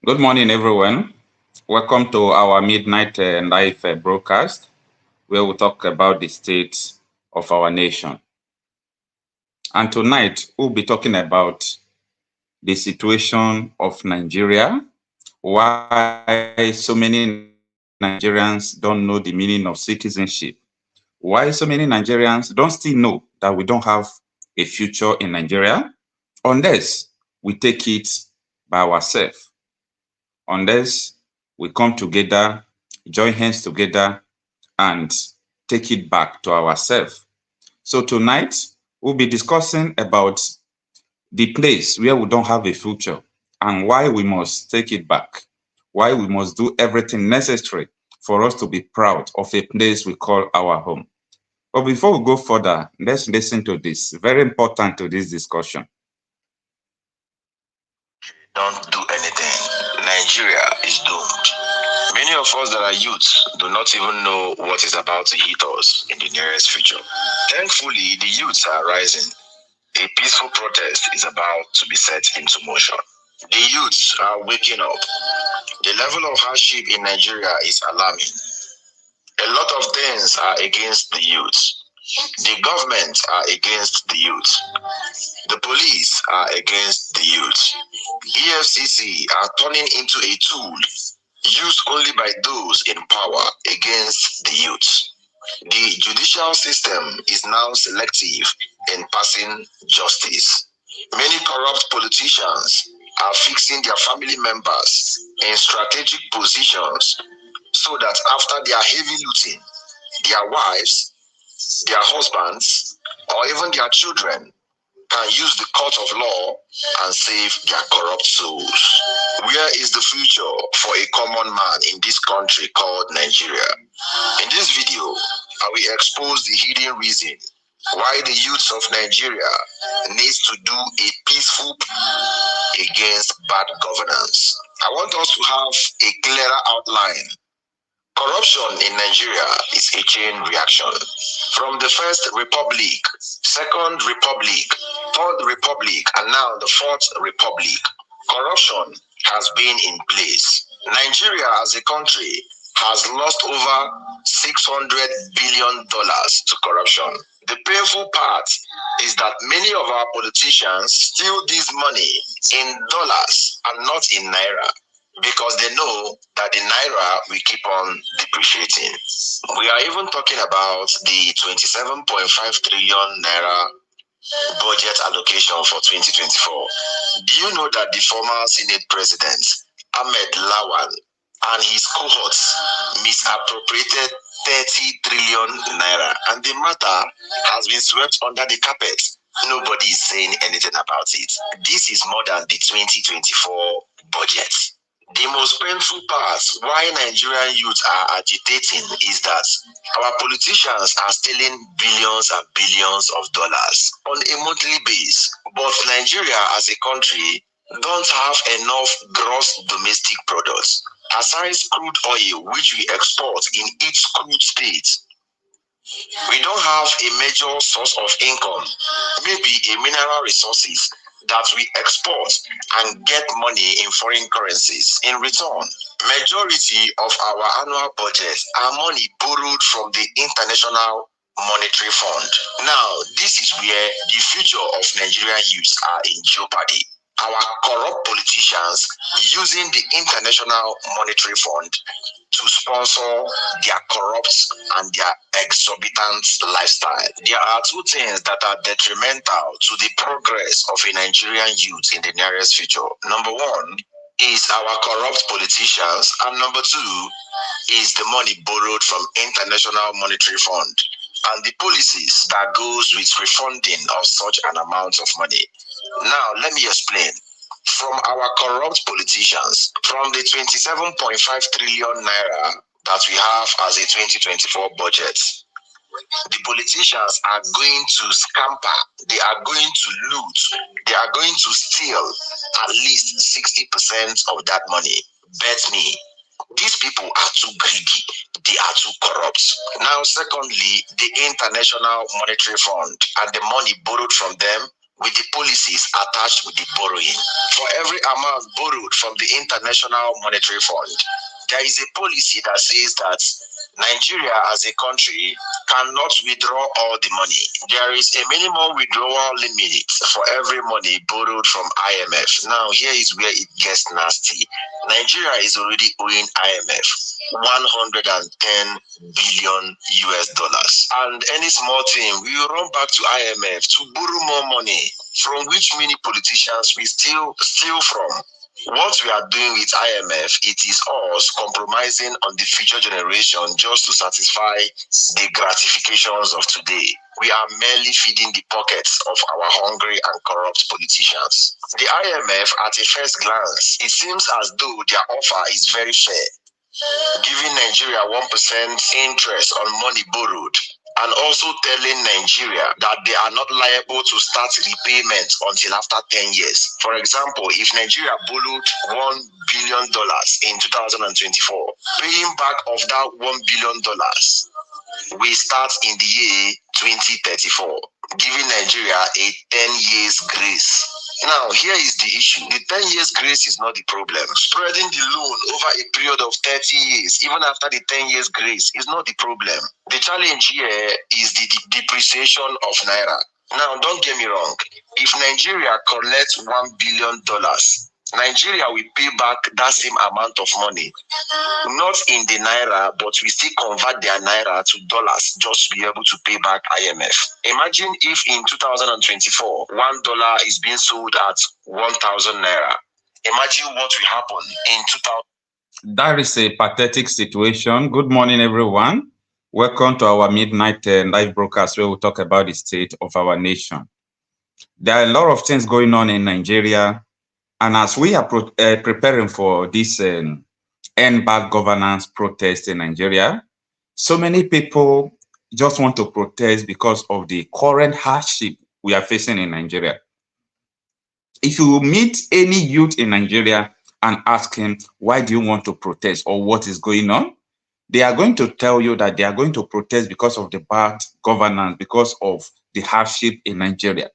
Good morning, everyone. Welcome to our midnight live broadcast, where we talk about the state of our nation. And tonight, we'll be talking about the situation of Nigeria, why so many Nigerians don't know the meaning of citizenship, why so many Nigerians don't still know that we don't have a future in Nigeria unless we take it by ourselves, unless we come together, join hands together, and take it back to ourselves. So tonight, we'll be discussing about the place where we don't have a future and why we must take it back, why we must do everything necessary for us to be proud of a place we call our home. But before we go further, let's listen to this, very important to this discussion. Don't do anything. Nigeria is doomed. Many of us that are youths do not even know what is about to hit us in the nearest future. Thankfully, the youths are rising. A peaceful protest is about to be set into motion. The youths are waking up. The level of hardship in Nigeria is alarming. A lot of things are against the youths. The government are against the youth. The police are against the youth. EFCC are turning into a tool used only by those in power against the youth. The judicial system is now selective in passing justice. Many corrupt politicians are fixing their family members in strategic positions so that after their heavy looting, their wives, their husbands, or even their children can use the court of law and save their corrupt souls. Where is the future for a common man in this country called Nigeria? In this video, I will expose the hidden reason why the youths of Nigeria needs to do a peaceful against bad governance. I want us to have a clearer outline. Corruption in Nigeria is a chain reaction. From the First Republic, Second Republic, Third Republic, and now the Fourth Republic, corruption has been in place. Nigeria as a country has lost over $600 billion to corruption. The painful part is that many of our politicians steal this money in dollars and not in naira, because they know that the naira will keep on depreciating. We are even talking about the 27.5 trillion naira budget allocation for 2024. Do you know that the former Senate President, Ahmed Lawan, and his cohorts misappropriated 30 trillion naira, and the matter has been swept under the carpet? Nobody is saying anything about it. This is more than the 2024 budget. The most painful part why Nigerian youth are agitating is that our politicians are stealing billions and billions of dollars on a monthly basis. But Nigeria as a country don't have enough gross domestic products. Aside crude oil, which we export in each crude state, we don't have a major source of income, maybe a mineral resources that we export and get money in foreign currencies in return. Majority of our annual budget are money borrowed from the International Monetary Fund. Now, this is where the future of Nigerian youths are in jeopardy. Our corrupt politicians using the International Monetary Fund to sponsor their corrupt and their exorbitant lifestyle. There are two things that are detrimental to the progress of a Nigerian youth in the nearest future. Number one is our corrupt politicians, and number two is the money borrowed from International Monetary Fund and the policies that goes with refunding of such an amount of money. Now, let me explain. From our corrupt politicians, from the 27.5 trillion naira that we have as a 2024 budget, the politicians are going to scamper, they are going to loot, they are going to steal at least 60% of that money. Bet me, these people are too greedy, they are too corrupt. Now, secondly, the International Monetary Fund and the money borrowed from them with the policies attached with the borrowing. For every amount borrowed from the International Monetary Fund, there is a policy that says that Nigeria as a country cannot withdraw all the money. There is a minimum withdrawal limit for every money borrowed from IMF. Now, here is where it gets nasty. Nigeria is already owing IMF 110 billion US dollars. And any small thing, we will run back to IMF to borrow more money, from which many politicians will still steal from. What we are doing with IMF, it is us compromising on the future generation just to satisfy the gratifications of today. We are merely feeding the pockets of our hungry and corrupt politicians. The IMF, at a first glance, it seems as though their offer is very fair, giving Nigeria 1% interest on money borrowed, and also telling Nigeria that they are not liable to start repayment until after 10 years. For example, if Nigeria borrowed $1 billion in 2024, paying back of that $1 billion will start in the year 2034, giving Nigeria a 10 years grace. Now, here is the issue. The 10 years grace is not the problem. Spreading the loan over a period of 30 years, even after the 10 years grace, is not the problem. The challenge here is the depreciation of Naira. Now, don't get me wrong. If Nigeria collects $1 billion, Nigeria will pay back that same amount of money, not in the Naira, but we still convert their Naira to dollars just to be able to pay back IMF. Imagine if in 2024, $1 is being sold at 1,000 Naira. Imagine what will happen in 2000. That is a pathetic situation. Good morning, everyone. Welcome to our midnight live broadcast where we talk about the state of our nation. There are a lot of things going on in Nigeria. And as we are preparing for this end bad governance protest in Nigeria, so many people just want to protest because of the current hardship we are facing in Nigeria. If you meet any youth in Nigeria and ask him, why do you want to protest or what is going on? They are going to tell you that they are going to protest because of the bad governance, because of the hardship in Nigeria.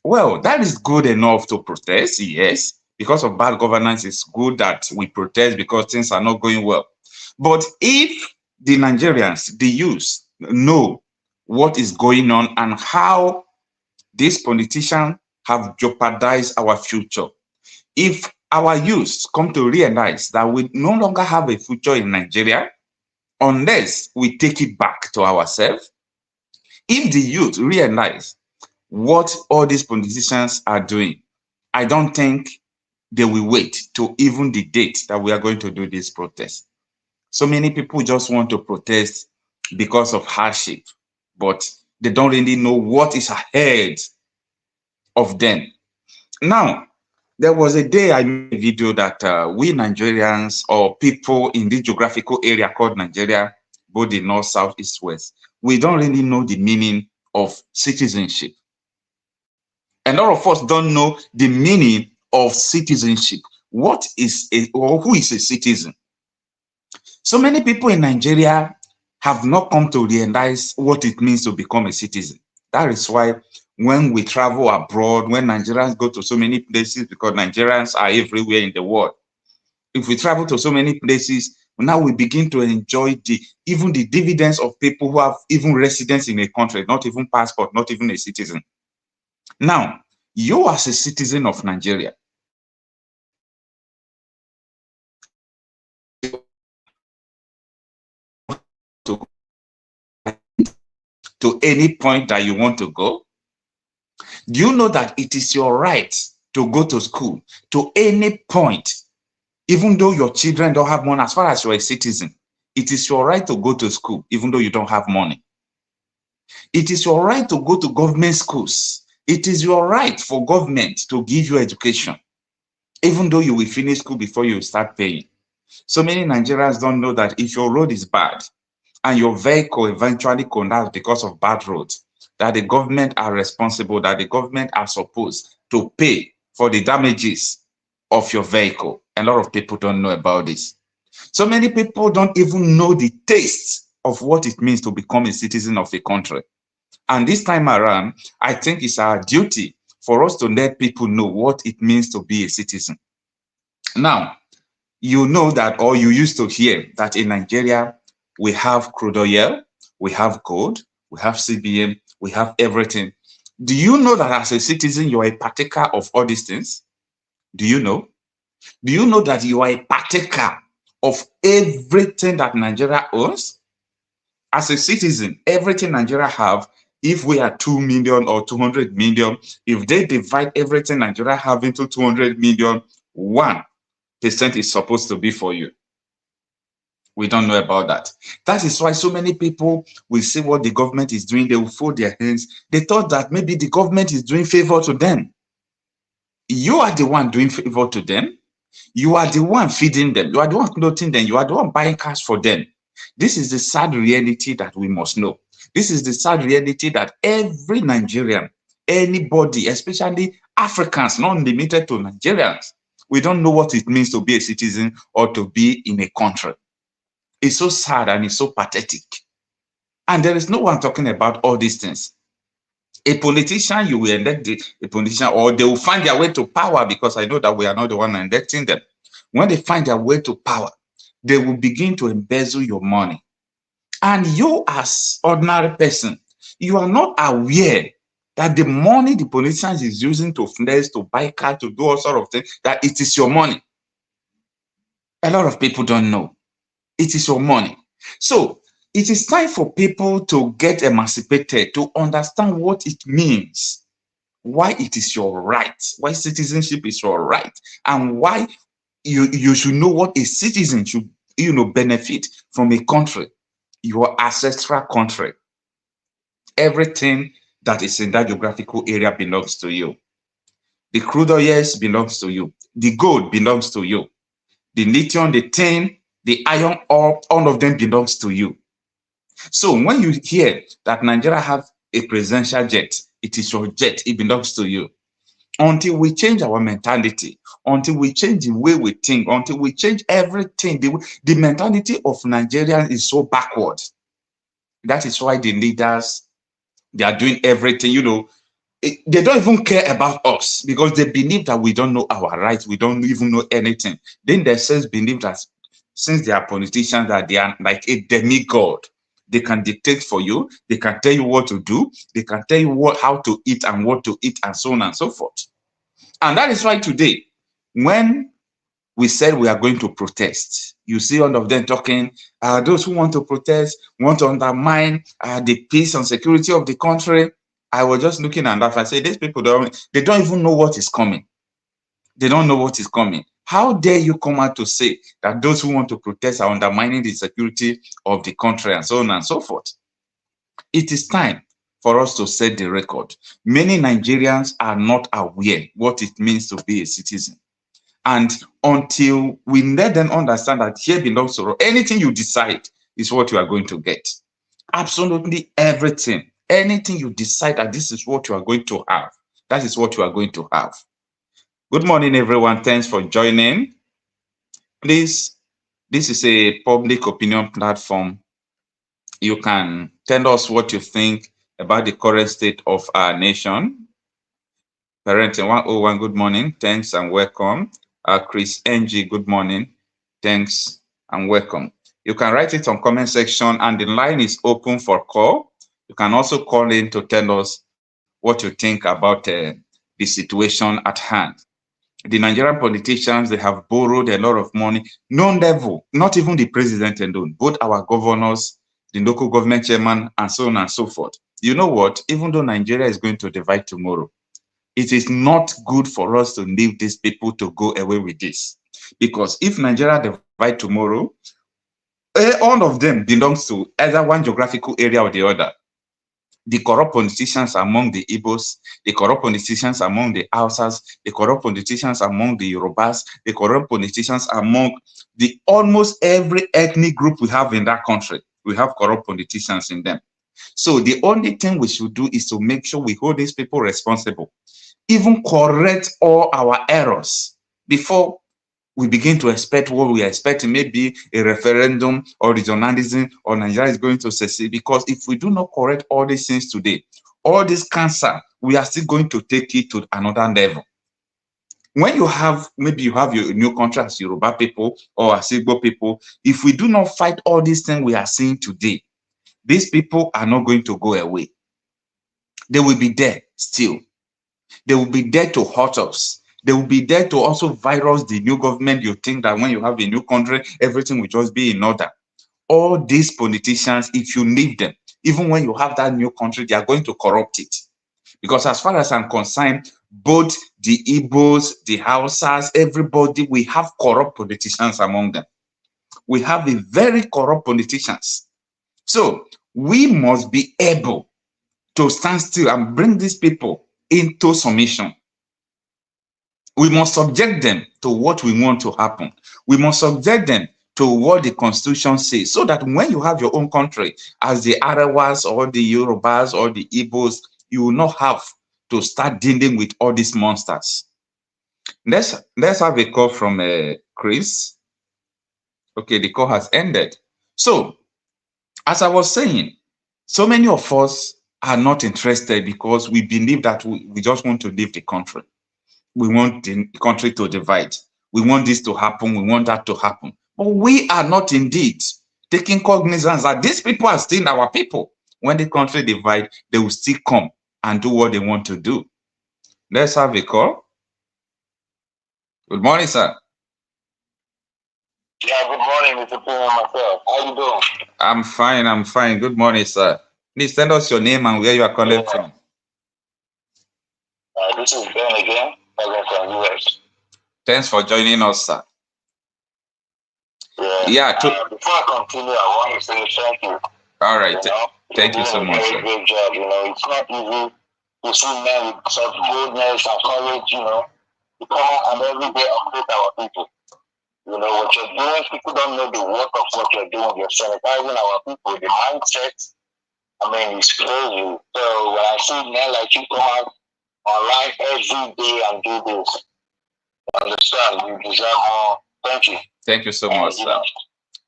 Well, that is good enough to protest, yes. Because of bad governance, it's good that we protest because things are not going well. But if the Nigerians, the youth, know what is going on and how these politicians have jeopardized our future, if our youth come to realize that we no longer have a future in Nigeria unless we take it back to ourselves, if the youth realize what all these politicians are doing, I don't think they will wait to even the date that we are going to do this protest. So many people just want to protest because of hardship, but they don't really know what is ahead of them. Now, there was a day I made a video that we Nigerians or people in this geographical area called Nigeria, both the north, south, east, west, we don't really know the meaning of citizenship. A lot of us don't know the meaning of citizenship. What is or who is a citizen? So many people in Nigeria have not come to realize what it means to become a citizen. That is why when we travel abroad, when Nigerians go to so many places, because Nigerians are everywhere in the world, if we travel to so many places, now we begin to enjoy even the dividends of people who have even residence in a country, not even passport, not even a citizen. Now, you as a citizen of Nigeria, to any point that you want to go? Do you know that it is your right to go to school to any point, even though your children don't have money? As far as you're a citizen, it is your right to go to school, even though you don't have money. It is your right to go to government schools. It is your right for government to give you education, even though you will finish school before you start paying. So many Nigerians don't know that if your road is bad and your vehicle eventually collapses because of bad roads, that the government are responsible, that the government are supposed to pay for the damages of your vehicle. A lot of people don't know about this. So many people don't even know the taste of what it means to become a citizen of a country. And this time around, I think it's our duty for us to let people know what it means to be a citizen. Now, you know that, or you used to hear that in Nigeria, we have crude oil, we have gold, we have CBN, we have everything. Do you know that as a citizen, you are a partaker of all these things? Do you know? Do you know that you are a partaker of everything that Nigeria owns? As a citizen, everything Nigeria have, if we are 2 million or 200 million, if they divide everything Nigeria have into 200 million, 1% is supposed to be for you. We don't know about that. That is why so many people will see what the government is doing. They will fold their hands. They thought that maybe the government is doing favor to them. You are the one doing favor to them. You are the one feeding them. You are the one clothing them. You are the one buying cars for them. This is the sad reality that we must know. This is the sad reality that every Nigerian, anybody, especially Africans, not limited to Nigerians, we don't know what it means to be a citizen or to be in a country. It's so sad and it's so pathetic. And there is no one talking about all these things. A politician, you will elect a politician, or they will find their way to power, because I know that we are not the one electing them. When they find their way to power, they will begin to embezzle your money. And you, as ordinary person, you are not aware that the money the politician is using to finance, to buy cars, to do all sort of things, that it is your money. A lot of people don't know. It is your money. So it is time for people to get emancipated, to understand what it means, why it is your right, why citizenship is your right, and why you should know what a citizen should benefit from a country, your ancestral country. Everything that is in that geographical area belongs to you. The crude oils belongs to you. The gold belongs to you. The lithium, the tin, the iron ore, all of them belongs to you. So when you hear that Nigeria have a presidential jet, it is your jet, it belongs to you. Until we change our mentality, until we change the way we think, until we change everything, the mentality of Nigerians is so backward. That is why the leaders, they are doing everything, they don't even care about us, because they believe that we don't know our rights, we don't even know anything. Then they themselves believe that since they are politicians, that they are like a demigod. They can dictate for you, they can tell you what to do, they can tell you how to eat and what to eat, and so on and so forth. And that is why today, when we said we are going to protest, you see all of them talking, those who want to protest, want to undermine the peace and security of the country. I was just looking at that. I said, these people, they don't even know what is coming. They don't know what is coming. How dare you come out to say that those who want to protest are undermining the security of the country, and so on and so forth? It is time for us to set the record. Many Nigerians are not aware what it means to be a citizen. And until we let them understand that here belongs to us, anything you decide is what you are going to get. Absolutely everything. Anything you decide that this is what you are going to have, that is what you are going to have. Good morning, everyone. Thanks for joining. Please, this is a public opinion platform. You can tell us what you think about the current state of our nation. Parenting 101, good morning. Thanks and welcome. Chris NG, good morning. Thanks and welcome. You can write it on comment section, and the line is open for call. You can also call in to tell us what you think about the situation at hand. The Nigerian politicians, they have borrowed a lot of money, no level, not even the president alone, both our governors, the local government chairman, and so on and so forth. You know what? Even though Nigeria is going to divide tomorrow, it is not good for us to leave these people to go away with this. Because if Nigeria divide tomorrow, all of them belongs to either one geographical area or the other. The corrupt politicians among the Igbos, the corrupt politicians among the Hausas, the corrupt politicians among the Yorubas, the corrupt politicians among the almost every ethnic group we have in that country. We have corrupt politicians in them. So the only thing we should do is to make sure we hold these people responsible, even correct all our errors before we begin to expect what we are expecting, maybe a referendum or regionalism, or Nigeria is going to secede. Because if we do not correct all these things today, all this cancer, we are still going to take it to another level. When you have, maybe you have your new country as Yoruba people or as Igbo people, if we do not fight all these things we are seeing today, these people are not going to go away. They will be there still. They will be there to hurt us. They will be there to also virus the new government. You think that when you have a new country, everything will just be in order. All these politicians, if you leave them, even when you have that new country, they are going to corrupt it. Because as far as I'm concerned, both the Igbos, the Hausas, everybody, we have corrupt politicians among them. We have a very corrupt politicians. So we must be able to stand still and bring these people into submission. We must subject them to what we want to happen. We must subject them to what the Constitution says, so that when you have your own country, as the Arawas or the Yorubas or the Igbos, you will not have to start dealing with all these monsters. Let's have a call from Chris. Okay, the call has ended. So, as I was saying, so many of us are not interested because we believe that we just want to leave the country. We want the country to divide. We want this to happen. We want that to happen. But we are not indeed taking cognizance that these people are still our people. When the country divide, they will still come and do what they want to do. Let's have a call. Good morning, sir. Yeah, good morning, Mr. Marcel. How you doing? I'm fine. I'm fine. Good morning, sir. Please send us your name and where you are calling from. This is Ben again, calling from US. Thanks for joining us, sir. Yeah. Before I continue, I want to say thank you. All right. Thank you so much, sir. Great job. It's not easy to see men with such boldness and courage, to come out and every day uplift our people. What you're doing, people don't know the work of what you're doing. You're sanitizing our people, the mindset. It's crazy. So when I see men like you come out online every day and do this, understand, you deserve more. Thank you. Thank you so much, sir.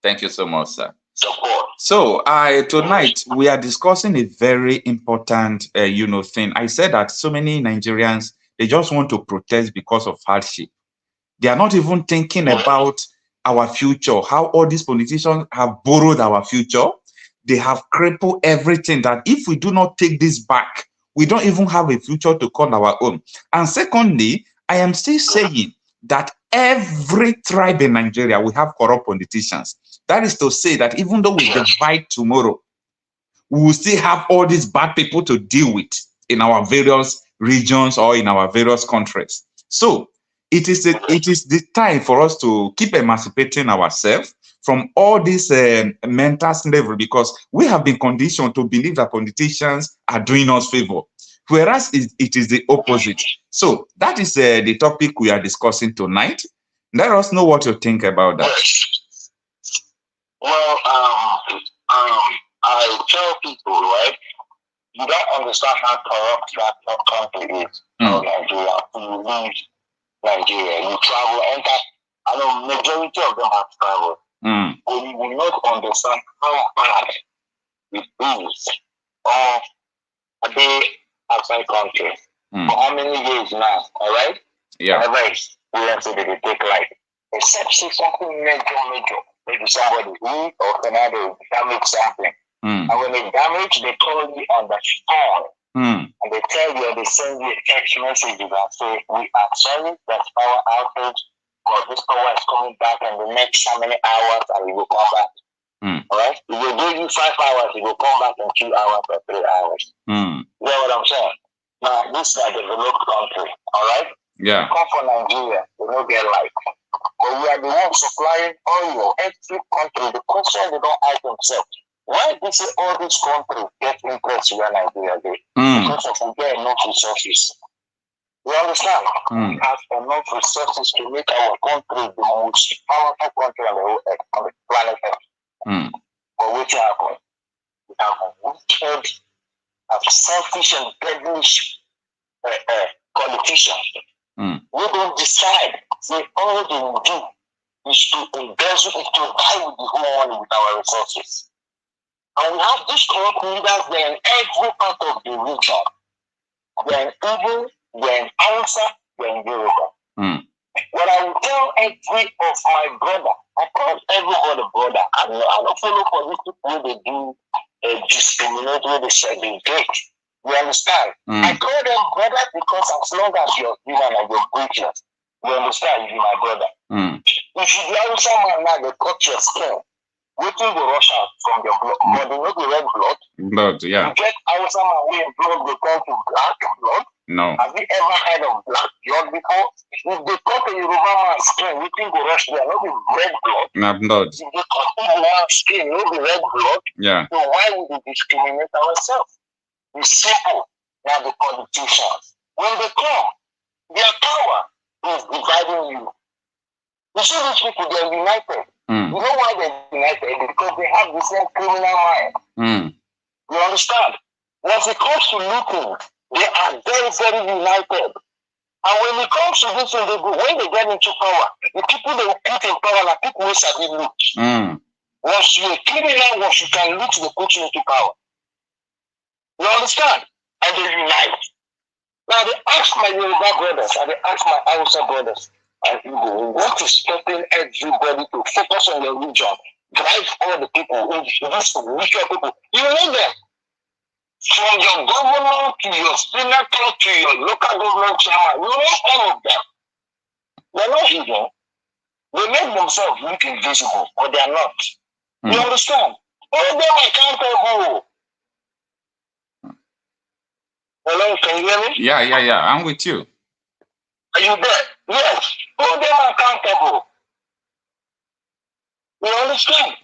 Thank you so much, sir. Support. So tonight we are discussing a very important thing. I said that so many Nigerians, they just want to protest because of hardship. They are not even thinking about our future, how all these politicians have borrowed our future. They have crippled everything, that if we do not take this back, we don't even have a future to call our own. And secondly, I am still saying that every tribe in Nigeria, we have corrupt politicians. That is to say that even though we divide tomorrow, we will still have all these bad people to deal with in our various regions or in our various countries. So it is the time for us to keep emancipating ourselves from all this mental slavery, because we have been conditioned to believe that politicians are doing us favor, whereas it is the opposite. So that is the topic we are discussing tonight. Let us know what you think about that. Well, I tell people, right, you don't understand how corrupt that country is. Nigeria. You leave Nigeria, you travel, enter. I know majority of them have traveled. But you will not understand how bad it is. Or a day outside country. For how many years now? All right? Yeah. Whenever experience it, they take life. Except see something major. Maybe somebody weak or Canada damage something. And when they damage, they call you on the phone. And they tell you, they send you a text message and say, we are sorry, that's power outage, but this power is coming back in the next so many hours and we will come back. Alright? If they give you 5 hours, it will come back in 2 hours or 3 hours. You know what I'm saying? Now, this is a developed country, alright? Yeah. Come from Nigeria, they don't get life. But we are the ones supplying oil, every country. The question they don't ask themselves, why do all these countries get interest where Nigeria did? Because of we get enough resources. You understand? We have enough resources to make our country the most powerful country on the whole earth, on the planet Earth. But what happened? We have a wicked, selfish and devilish politicians. We don't decide. See, all they will do is to embezzle, is to buy with the whole money with our resources. And we have these corrupt leaders, they're in every part of the region. They're in Igbo, they're in Hausa, they're in Yoruba. But I will tell every of my brother, I call everybody brother. I don't follow for these people they do discriminate, where they segregate. You understand? I call them brothers because as long as you're human and you're British, you understand, you're my brother. If you be Hausa man now, they cut your skin. Waiting the rush out from your blood, but they know the red blood. Blood, yeah. You get Hausa man where blood they turn to black blood. No. Have you ever heard of black blood before? If they cut a Yoruba man's skin, waiting the rush there, not the red blood. No blood. If they cut a man's skin, not the red blood. Yeah. So why would we discriminate ourselves? It's simple. Now the politicians, when they come, their power is dividing you. You see these people, they're united. You know why they're united? Because they have the same criminal mind. You understand? Once it comes to looting, they are very, very united. And when it comes to this, when they get into power, the people they will put in power are people who sabi loot. Once you're a criminal, once you can loot, they put you into power. You understand? And they unite. Now they ask my Yoruba brothers, and they ask my Hausa brothers, and what is stopping everybody to focus on the region, drive all the people, introduce the richer people? You know them. From your governor to your senator to your local government chairman, you know all of them. They're not hidden. They make themselves look invisible, but they are not. You understand? Hold them accountable. Hello, can you hear me? Yeah. I'm with you. Are you there? Yes. Hold them accountable. You understand?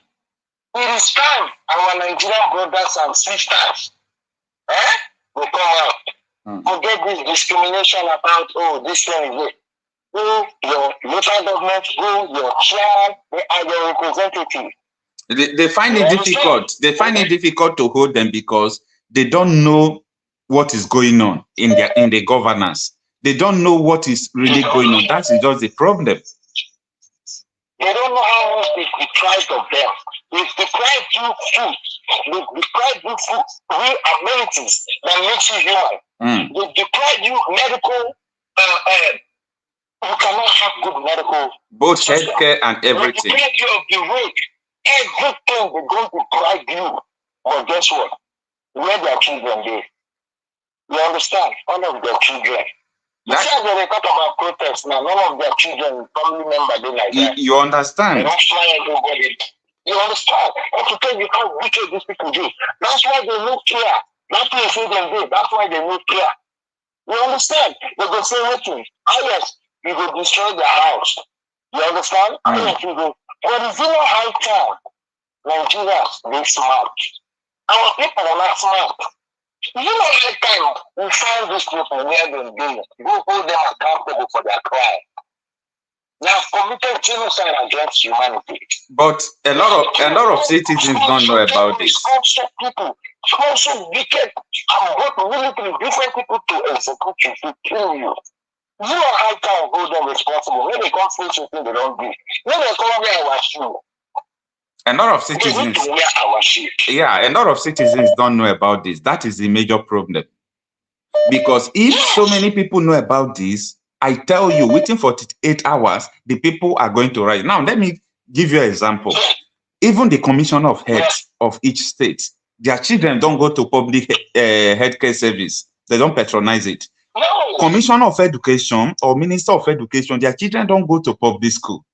It is time our Nigerian brothers and sisters will come out. Forget this discrimination about, this thing is it. Who your local government, who your chairman, they are your representative. They find it difficult. They find it difficult to hold them because they don't know what is going on in the governance. They don't know what is really going on. That is just the problem. They don't know how much they deprived of them. They deprived you food. They deprived you food, real amenities that makes you human. They deprived you medical. You cannot have good medical. Both healthcare and everything. They deprived you of the road. Everything they're going to deprive you. But guess what? Where their children live. You understand? All of their children. You see how they talk about protests now, none of their children, family members, they like that. You understand? They don't fly everybody. You understand? And to tell you how wicked these people do. That's why they move here. That's why they say them do. That's why they move here. You understand? They go say, listen, yes, you will destroy their house. You understand? Yes, you go. But it's in a high time. Nigerians, they smart. Our people are not smart. You know that time we find these people where they do. Go hold them accountable for their crime. They have committed genocide against humanity. But a lot of citizens don't know about this. Sponsor wicked and both military different people to execute you, to kill you. You are high time hold them responsible. When they come face something they don't do. When they come wear our shoe. A lot of citizens, a lot of citizens don't know about this. That is the major problem. Because if so many people know about this, I tell you, within 48 hours, the people are going to rise. Now, let me give you an example. Even the commissioner of health of each state, their children don't go to public healthcare service. They don't patronize it. Commissioner of education or minister of education, their children don't go to public school.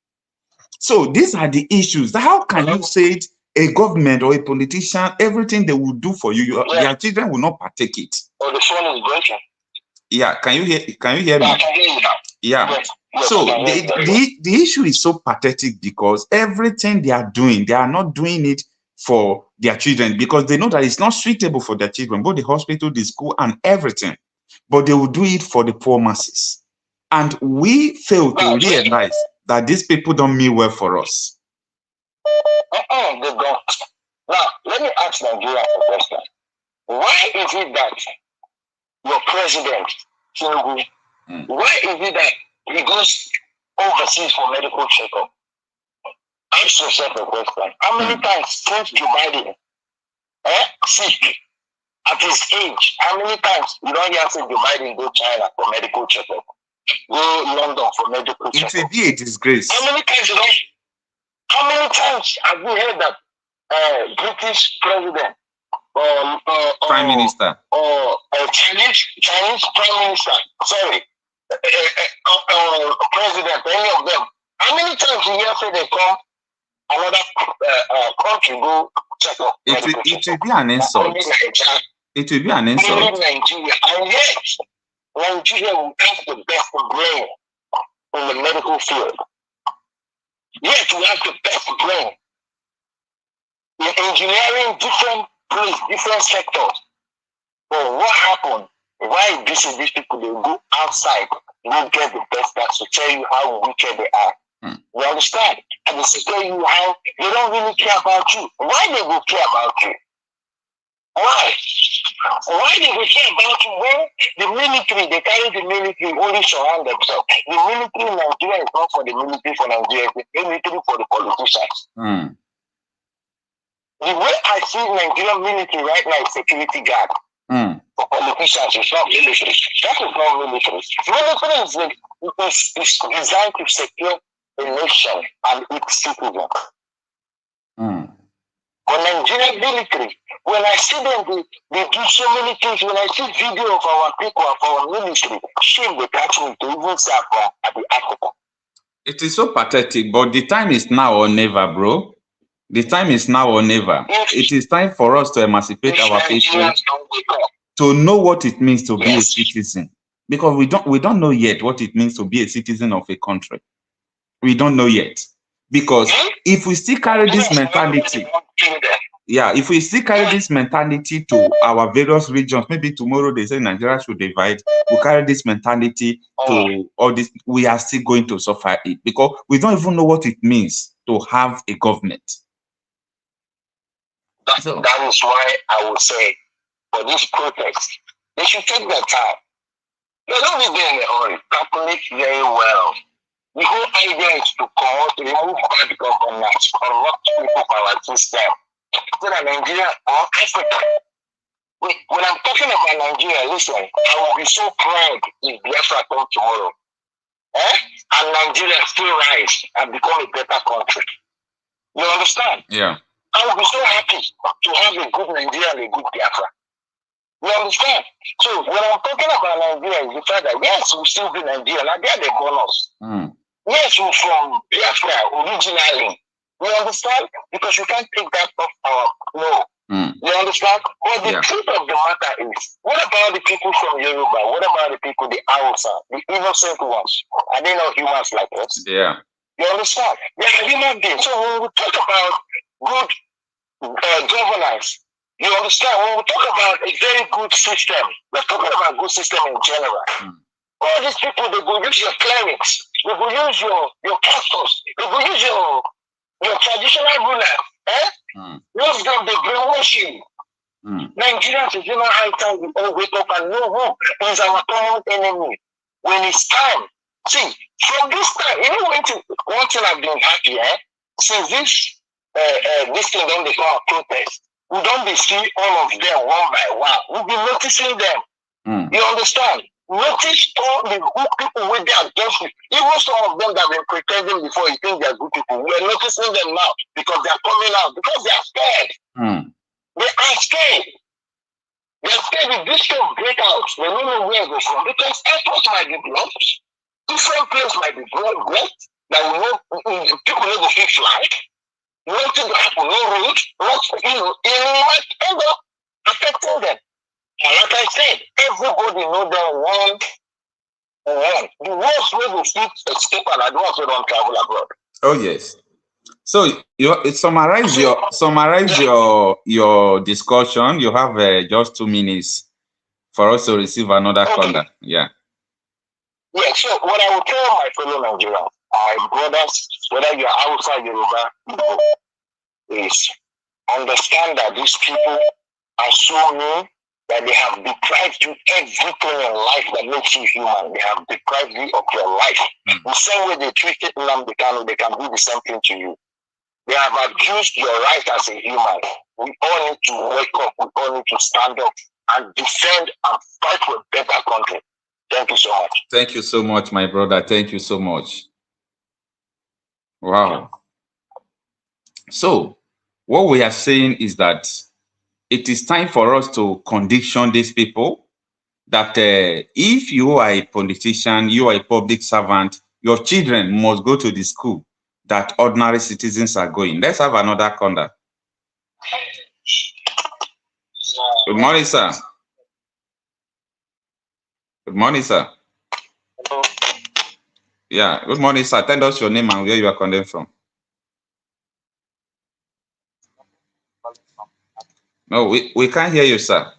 So these are the issues. How can you say it, a government or a politician, everything they will do for you, your children will not partake it? Oh, the phone is breaking. Yeah, can you hear me? I can hear you now. Yeah. Yes. So the issue is so pathetic because everything they are doing, they are not doing it for their children because they know that it's not suitable for their children, both the hospital, the school, and everything. But they will do it for the poor masses. And we fail to realize that these people don't mean well for us. They don't. Now, let me ask Nigeria a question. Why is it that your president, Tinubu, why is it that he goes overseas for medical checkup? Ask yourself a question. How many times since Joe Biden sick at his age. How many times you don't hear say Joe Biden go China for medical checkup, go London for medical checkup? It will be a disgrace. How many times have you heard that British president Prime Minister or Chinese Prime Minister, sorry, president, any of them? How many times you hear say they come another country go check up? It will be an insult. It will be an insult. Only Nigeria, and yet Nigeria will have the best brain in the medical field. Yet we have the best brain in engineering, different sectors. But what happened? Why these people they go outside, they get the best guys to tell you how wicked they are. You understand? And they tell you how they don't really care about you. Why they will care about you? Why? Why they will care about you when the military, they carry the military only surround themselves? The military in Nigeria is not for the military for Nigeria, it's the military for the politicians. The way I see Nigerian military right now is security guard. For politicians, it's not military. That is not military. Military is designed to secure a nation and its citizens. For Nigerian military, when I see them, they do so many things. When I see video of our people, of our military, shame they catch me to even say at the Africa. It is so pathetic, but the time is now or never, bro. The time is now or never. It is time for us to emancipate our people, to know what it means to be a citizen. Because we don't know yet what it means to be a citizen of a country. We don't know yet. Because if we still carry this mentality, if we still carry this mentality to our various regions, maybe tomorrow they say Nigeria should divide, we carry this mentality to all this, we are still going to suffer it because we don't even know what it means to have a government. That is why I would say for this protest, they should take their time. They don't be there in a hurry. Calculate very well. The whole idea is to remove bad governance, corrupt people from our system. So that Nigeria or Africa. When I'm talking about Nigeria, listen, I will be so proud if Biafra come tomorrow. And Nigeria still rise and become a better country. You understand? Yeah. I will be so happy to have a good Nigeria and a good Biafra. You understand? So when I'm talking about Nigeria, it's the fact that yes, we still be Nigeria. Now they are the bonus. Yes, we're from Biafra originally. You understand? Because you can't take that off our You understand? But the truth of the matter is, what about the people from Yoruba? What about the people, the Hausa, the innocent ones? Are they not humans like us? Yeah. You understand? They are human beings. So when we talk about good governance, you understand? When we talk about a very good system, we're talking about good system in general. All these people, they will use your clerics, they will use your pastors, they will use your traditional rulers. Most of them, they brainwash you. Nigerians is not high time we all wake up and know who is our common enemy. When it's time, see, from this time, you know one thing I've been happy, since this thing don't become a protest, we don't be see all of them one by one. We'll be noticing them. You understand? Notice all the good people with their against you. Even some of them that have been pretending before you think they're good people. We're noticing them now because they're coming out because they're scared. They are scared. They're scared if this thing break out. They don't know where it goes from because airports might be blocked. Different places might be blocked. That will know people know the fix flight. Nothing will happen, no road, it might end up affecting them. And like I said, everybody know them one. The worst way to speak escape and I don't don't travel abroad. Oh yes. So you summarize your discussion. You have just 2 minutes for us to receive another caller. Yeah. Yeah. So what I will tell my fellow Nigerians, my brothers, whether you're outside Yoruba, is understand that these people are so mean that they have deprived you everything in life that makes you human. They have deprived you of your life. The same way they treated Nnamdi Kanu, they can do the same thing to you. They have abused your right as a human. We all need to wake up. We all need to stand up and defend and fight for a better country. Thank you so much. Thank you so much, my brother. Thank you so much. Wow. So, what we are saying is that it is time for us to condition these people that if you are a politician, you are a public servant, your children must go to the school that ordinary citizens are going. Let's have another caller. Good morning, sir. Good morning, sir. Hello. Yeah, good morning, sir. Tell us your name and where you are calling from. No, we can't hear you, sir.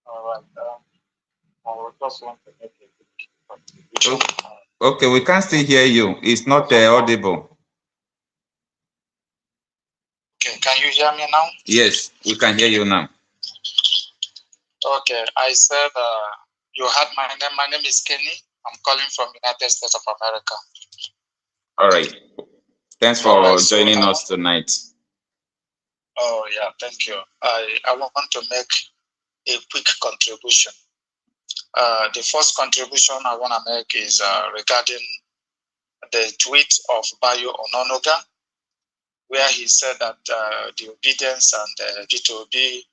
All right. I just want to make a quick. Okay, we can't still hear you. It's not audible. Okay, can you hear me now? Yes, we can hear you now. Okay, I said you had my name. My name is Kenny. I'm calling from United States of America. All right. Thanks for joining us tonight. Oh yeah, thank you. I want to make a quick contribution. The first contribution I want to make is regarding the tweet of Bayo Ononoga, where he said that the obedience and the G2B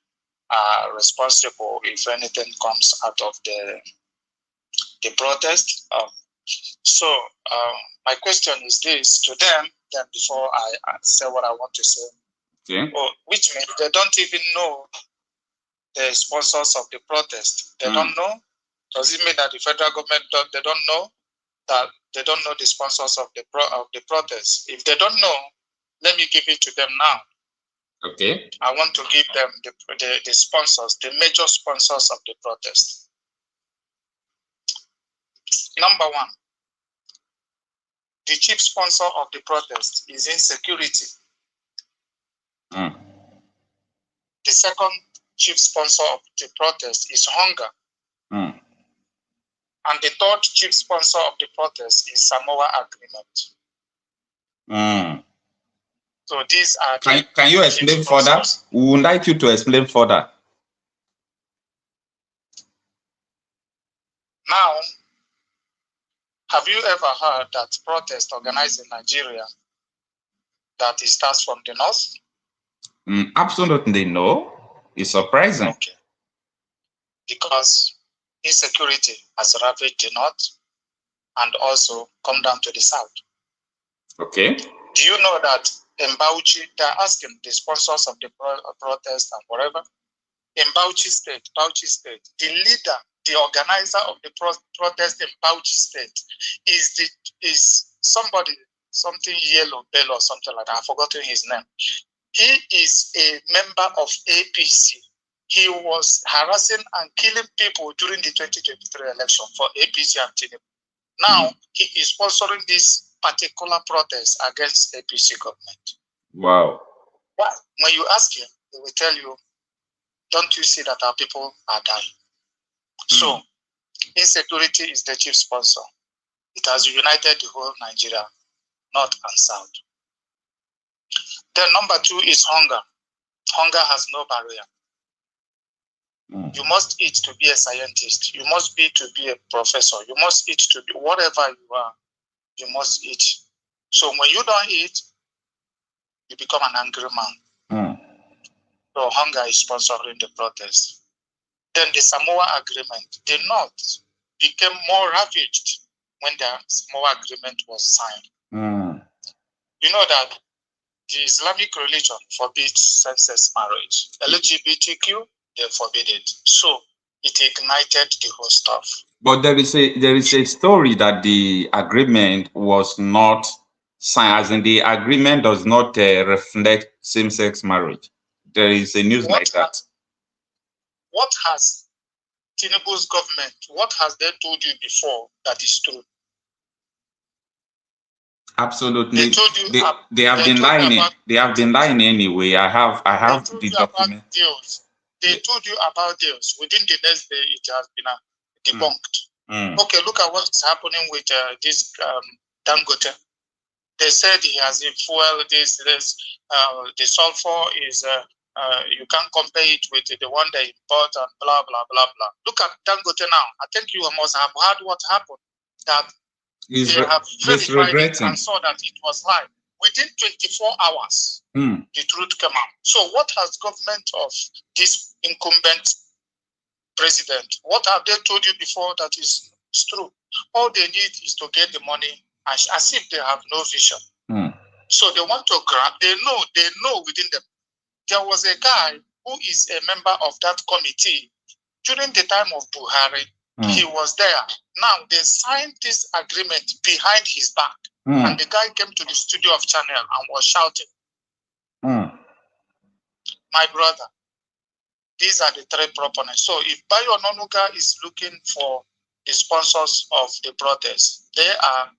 are responsible if anything comes out of the protest. So my question is this to them, then before I say what I want to say, which means they don't even know the sponsors of the protest. They don't know. Does it mean that the federal government they don't know that they don't know the sponsors of the protest? If they don't know, let me give it to them now. Okay. I want to give them the sponsors, the major sponsors of the protest. Number one, the chief sponsor of the protest is insecurity. The second chief sponsor of the protest is hunger. And the third chief sponsor of the protest is Samoa Agreement. So these are Can you explain further? We would like you to explain further. Now, have you ever heard that protest organized in Nigeria that it starts from the north? Absolutely no. It's surprising. Okay. Because insecurity has ravaged the north and also come down to the south. Okay. Do you know that in Bauchi, they're asking the sponsors of the protest and whatever, in Bauchi State, the leader, the organizer of the protest in Bauchi State is somebody, something Yellow Bell or something like that. I've forgotten his name. He is a member of APC. He was harassing and killing people during the 2023 election for APC and Tinubu. Now he is sponsoring this particular protest against APC government. Wow. But when you ask him, he will tell you, don't you see that our people are dying? So insecurity is the chief sponsor. It has united the whole Nigeria, north and south. Then number two is hunger. Hunger has no barrier. You must eat to be a scientist. You must be to be a professor. You must eat to be whatever you are. You must eat. So when you don't eat, you become an angry man. So hunger is sponsoring the protest. Then the Samoa Agreement. The North became more ravaged when the Samoa Agreement was signed. You know that the Islamic religion forbids same-sex marriage. LGBTQ, they forbid it. So it ignited the whole stuff. But there is a story that the agreement was not signed, as in the agreement does not reflect same-sex marriage. There is a news like that. What has Tinubu's government, what has they told you before that is true? Absolutely. They have been lying. They have been lying anyway. I have the document. They told you about deals. Within the next day, it has been debunked. Okay, look at what is happening with this Dangote. They said he has a fuel, the sulfur is, you can't compare it with the one they import and blah, blah, blah, blah. Look at Dangote now. I think you must have heard what happened, that they have verified it and saw that it was live. Within 24 hours, the truth came out. So what has government of this incumbent president, what have they told you before that is true? All they need is to get the money as if they have no vision. So they want to grab, they know within them. There was a guy who is a member of that committee during the time of Buhari. He was there. Now they signed this agreement behind his back. And the guy came to the studio of Channel and was shouting. My brother, these are the three proponents. So if Bayo Ononuga is looking for the sponsors of the protest, they are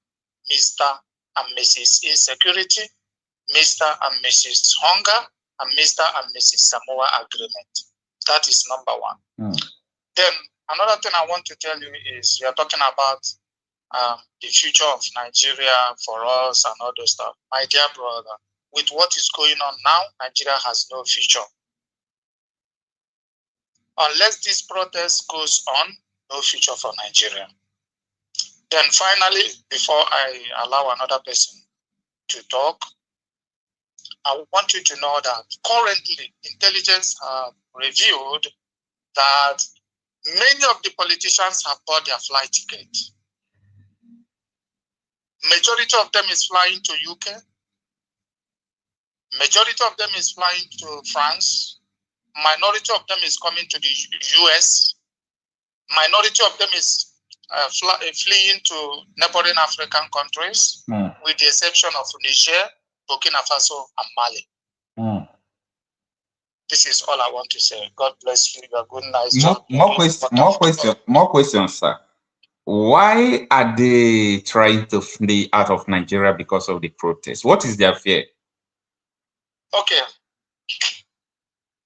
Mr. and Mrs. Insecurity, Mr. and Mrs. Hunger, and Mr. and Mrs. Samoa Agreement. That is number one. Then another thing I want to tell you is we are talking about the future of Nigeria for us and all those stuff. My dear brother, with what is going on now, Nigeria has no future. Unless this protest goes on, no future for Nigeria. Then finally, before I allow another person to talk, I want you to know that currently intelligence have revealed that many of the politicians have bought their flight ticket. Majority of them is flying to UK. Majority of them is flying to France. Minority of them is coming to the US. Minority of them is fleeing to neighboring African countries, with the exception of Niger, Burkina Faso, and Mali. This is all I want to say. God bless you. You are good, nice job. More questions, sir. Why are they trying to flee out of Nigeria because of the protest? What is their fear? Okay.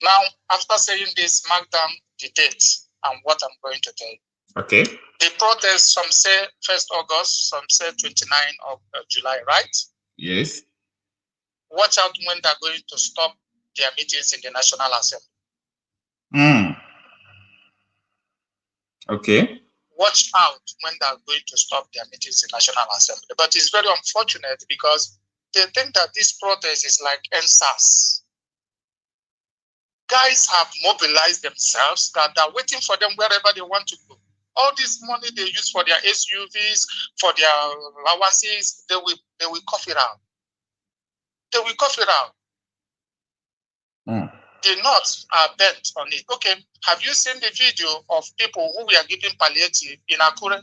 Now, after saying this, mark down the date and what I'm going to tell you. Okay. The protest, some say 1st August, some say 29 of July, right? Yes. Watch out when they're going to stop their meetings in the National Assembly. Okay. Watch out when they're going to stop their meetings in National Assembly. But it's very unfortunate because they think that this protest is like NSAS. Guys have mobilized themselves, that they're waiting for them wherever they want to go. All this money they use for their SUVs, for their allowances, they will cough it out. They will cough it out. The nuts are bent on it. Okay, have you seen the video of people who were giving palliative in Akure?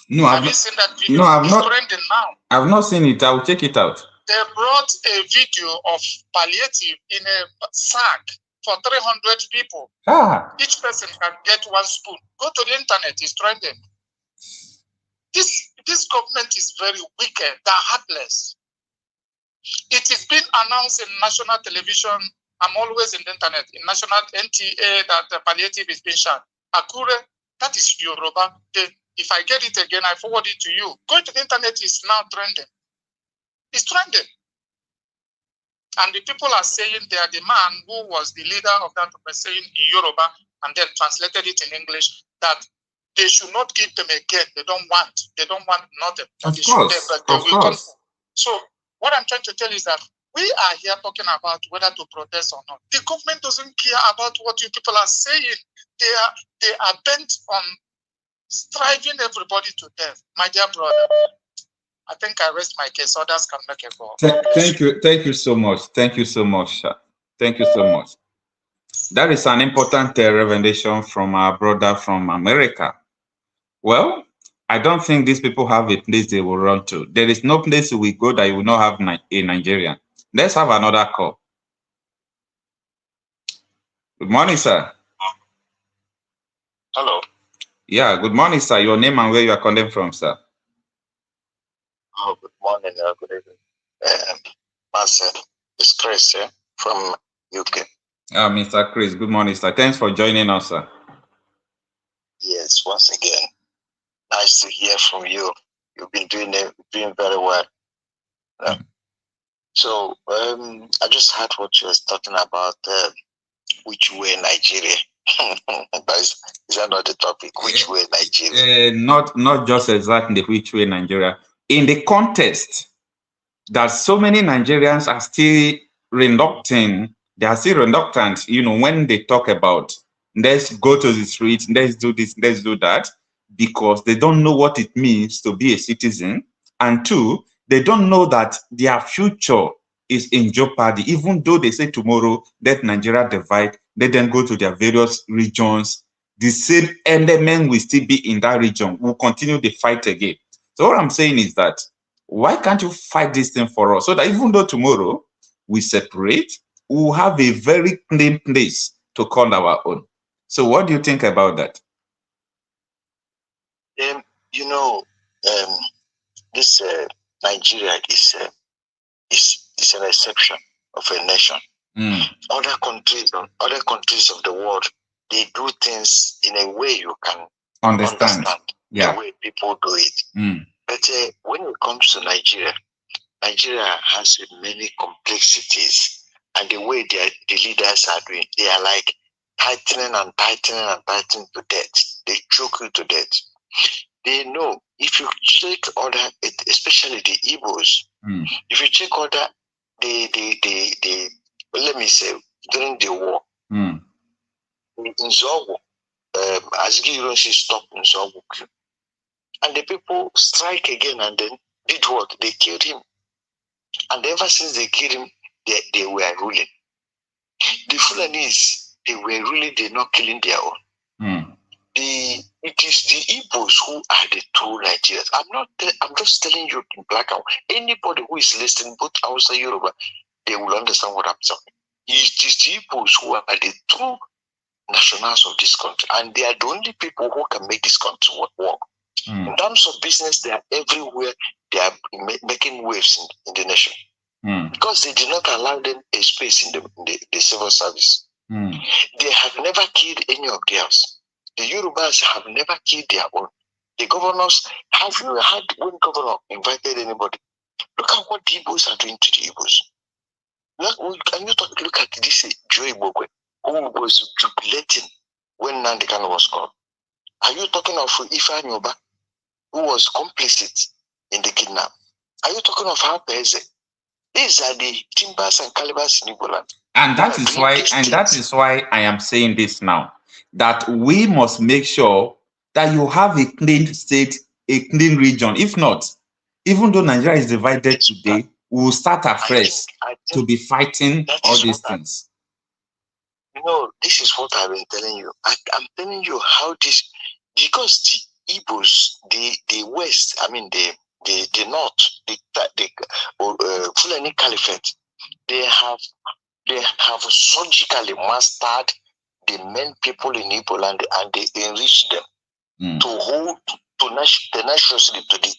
No, have you seen that video? No, I've not. Trending now. I've not seen it. I'll check it out. They brought a video of palliative in a sack for 300 people. Each person can get one spoon. Go to the internet, it's trending. This government is very wicked, they're heartless. It is being announced in national television. I'm always in the internet, in national NTA, that the palliative is being shot. Akure, that is Yoruba. If I get it again, I forward it to you. Go to the internet, it's now trending. It's trending. And the people are saying they are the man who was the leader of that saying in Yoruba and then translated it in English that they should not give them again. They don't want nothing. Of course. So what I'm trying to tell you is that we are here talking about whether to protest or not. The government doesn't care about what you people are saying. They are bent on striving everybody to death. My dear brother, I think I rest my case. Others can make a call. Thank you so much. Thank you so much, sir. Thank you so much. That is an important revelation from our brother from America. Well, I don't think these people have a place they will run to. There is no place we go that you will not have a Nigerian. Let's have another call. Good morning, sir. Hello. Yeah, good morning, sir. Your name and where you are calling from, sir. Oh, good morning, good evening. Marcel, it's Chris from UK. Mr. Chris, good morning, sir. Thanks for joining us, sir. Yes, once again, nice to hear from you. You've been doing very well. So I just heard what you was talking about, which way Nigeria. But is that not the topic? Which way Nigeria? Not just exactly which way Nigeria. In the context that so many Nigerians are still reluctant, when they talk about let's go to the streets, let's do this, let's do that, because they don't know what it means to be a citizen. And two, they don't know that their future is in jeopardy, even though they say tomorrow, let Nigeria divide, let them go to their various regions. The same element will still be in that region, will continue the fight again. So what I'm saying is that, why can't you fight this thing for us so that even though tomorrow we separate, we'll have a very clean place to call our own? So what do you think about that? This Nigeria is an exception of a nation. Other countries of the world, they do things in a way you can understand the way people do it. But when it comes to Nigeria has many complexities, and the way the leaders are doing, they are like tightening to death. They choke you to death. They know if you check order, especially the Igbos, if you check order, the let me say during the war, in Zogo, Azgi stopped in Zogo, and the people strike again, and then did what? They killed him, and ever since they killed him, they were ruling. The Fulanese, they were ruling, they're not killing their own. It is the Igbos who are the true Nigerians. I'm just telling you in black and white. Anybody who is listening, both Hausa, Yoruba, they will understand what I'm saying. It is the Igbos who are the true nationals of this country, and they are the only people who can make this country work. In terms of business, they are everywhere. They are making waves in the nation because they did not allow them a space in the civil service. They have never killed any of theirs. The Yorubas have never killed their own. The governors, have you had one governor invited anybody? Look at what the Igbos are doing to the Igbos. Can you look at this Joe Ibokwe, who was jubilating when Nnamdi Kanu was called? Are you talking of Ifa Nyoba, who was complicit in the kidnap? Are you talking of Harpeze? These are the timbers and calibers in Igbo land. And that is why I am saying this now, that we must make sure that you have a clean state, a clean region. If not, even though Nigeria is divided today, we will start afresh to be fighting all these things. This is what I've been telling you. I'm telling you how this, because the Igbos, the West, I mean the North, the Fulani Caliphate, they have surgically mastered the main people in Igbo land, and they enrich them to hold tenaciously to the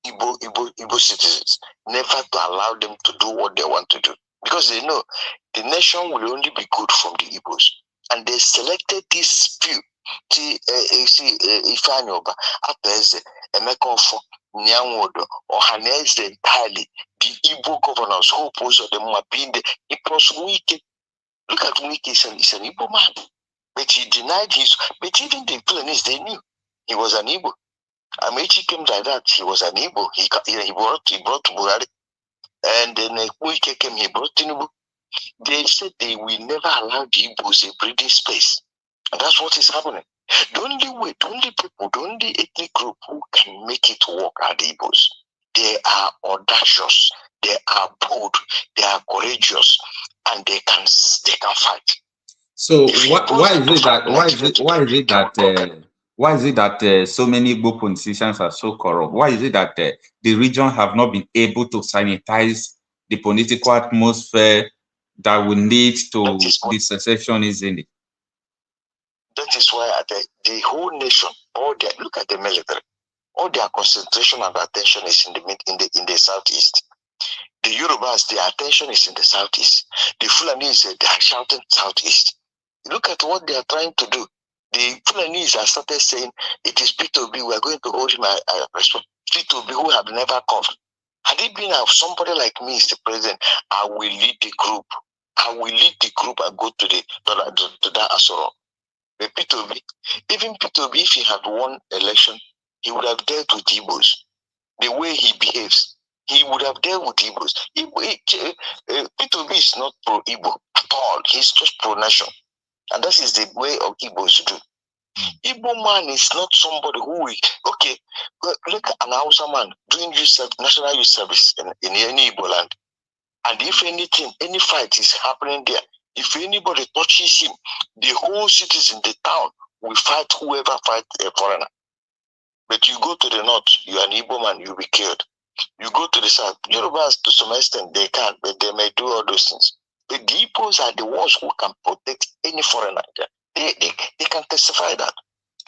Igbo citizens, never to allow them to do what they want to do, because they know the nation will only be good from the Igbos, and they selected this few. Ifanyoba, Apeze, Emekofo, Nyanwodo, Ohaneze entirely, the Igbo governors who opposed them were being the Wike. Look at Wike, he's an Igbo man. But he denied but even the Fulanese, they knew he was an Igbo. Amechi came like that, he was an Igbo. He brought Buhari. And then Wike came, he brought Tinubu. They said they will never allow the Igbos a breathing space. And that's what is happening. The only people, the only ethnic group who can make it work are the Igbos. They are audacious, they are bold, they are courageous, and they can fight. So why is it that so many Igbo politicians are so corrupt? Why is it that the region have not been able to sanitize the political atmosphere that will lead to the secessionism? That is why the whole nation, look at the military, all their concentration and attention is in the southeast. The Yorubas, their attention is in the southeast. The Fulanese, they are shouting southeast. Look at what they are trying to do. The Fulanese have started saying, it is P2B, we are going to hold him responsible. P2B who have never come. Had it been somebody like me is the president, I will lead the group. I will lead the group and go to that Asoro. But P2B, even P2B, if he had won election, he would have dealt with Igbos. The way he behaves, he would have dealt with Igbos. P2B is not pro-Igbo at all. He's just pro-nation. And that is the way of Igbos do. Igbo man is not somebody who will, okay, look at an Hausa man doing national youth service in any Igbo land. And if anything, any fight is happening there, if anybody touches him, the whole cities in the town will fight whoever fights a foreigner. But you go to the north, you are an Igbo man, you'll be killed. You go to the south, Yorubas to some extent they can't, but they may do all those things. But the Igbos are the ones who can protect any foreigner. They can testify that.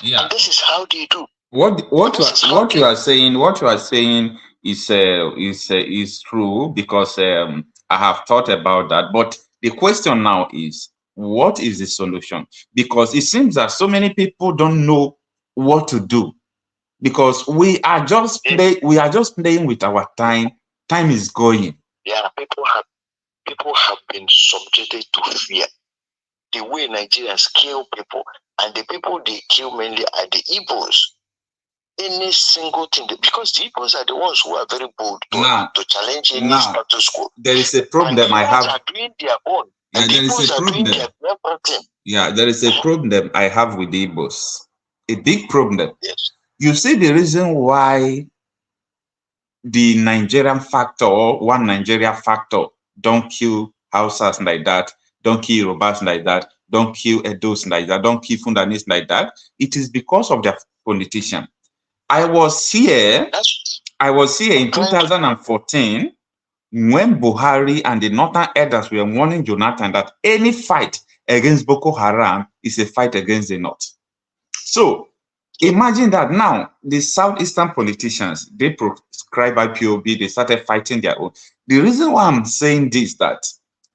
Yeah. And this is how they do. What you are saying is true, because I have thought about that. But the question now is, what is the solution? Because it seems that so many people don't know what to do, because we are just playing with our time. Time is going. Yeah, people have been subjected to fear. The way Nigerians kill people, and the people they kill mainly are the Igbos. Any single thing, because the Igbos are the ones who are very bold to challenge any status quo. There is a problem I have. Are doing their own. Yeah, there is a problem. Yeah, there is a problem I have with the Igbos. A big problem. Yes. You see the reason why the Nigerian factor, or one Nigeria factor, don't kill Hausas like that, don't kill Yorubas like that, don't kill Edos like that, don't kill Fundanese like that. It is because of their politician. I was here in 2014 when Buhari and the Northern elders were warning Jonathan that any fight against Boko Haram is a fight against the North. So imagine that now the Southeastern politicians, they prescribe IPOB, they started fighting their own. The reason why I'm saying this, that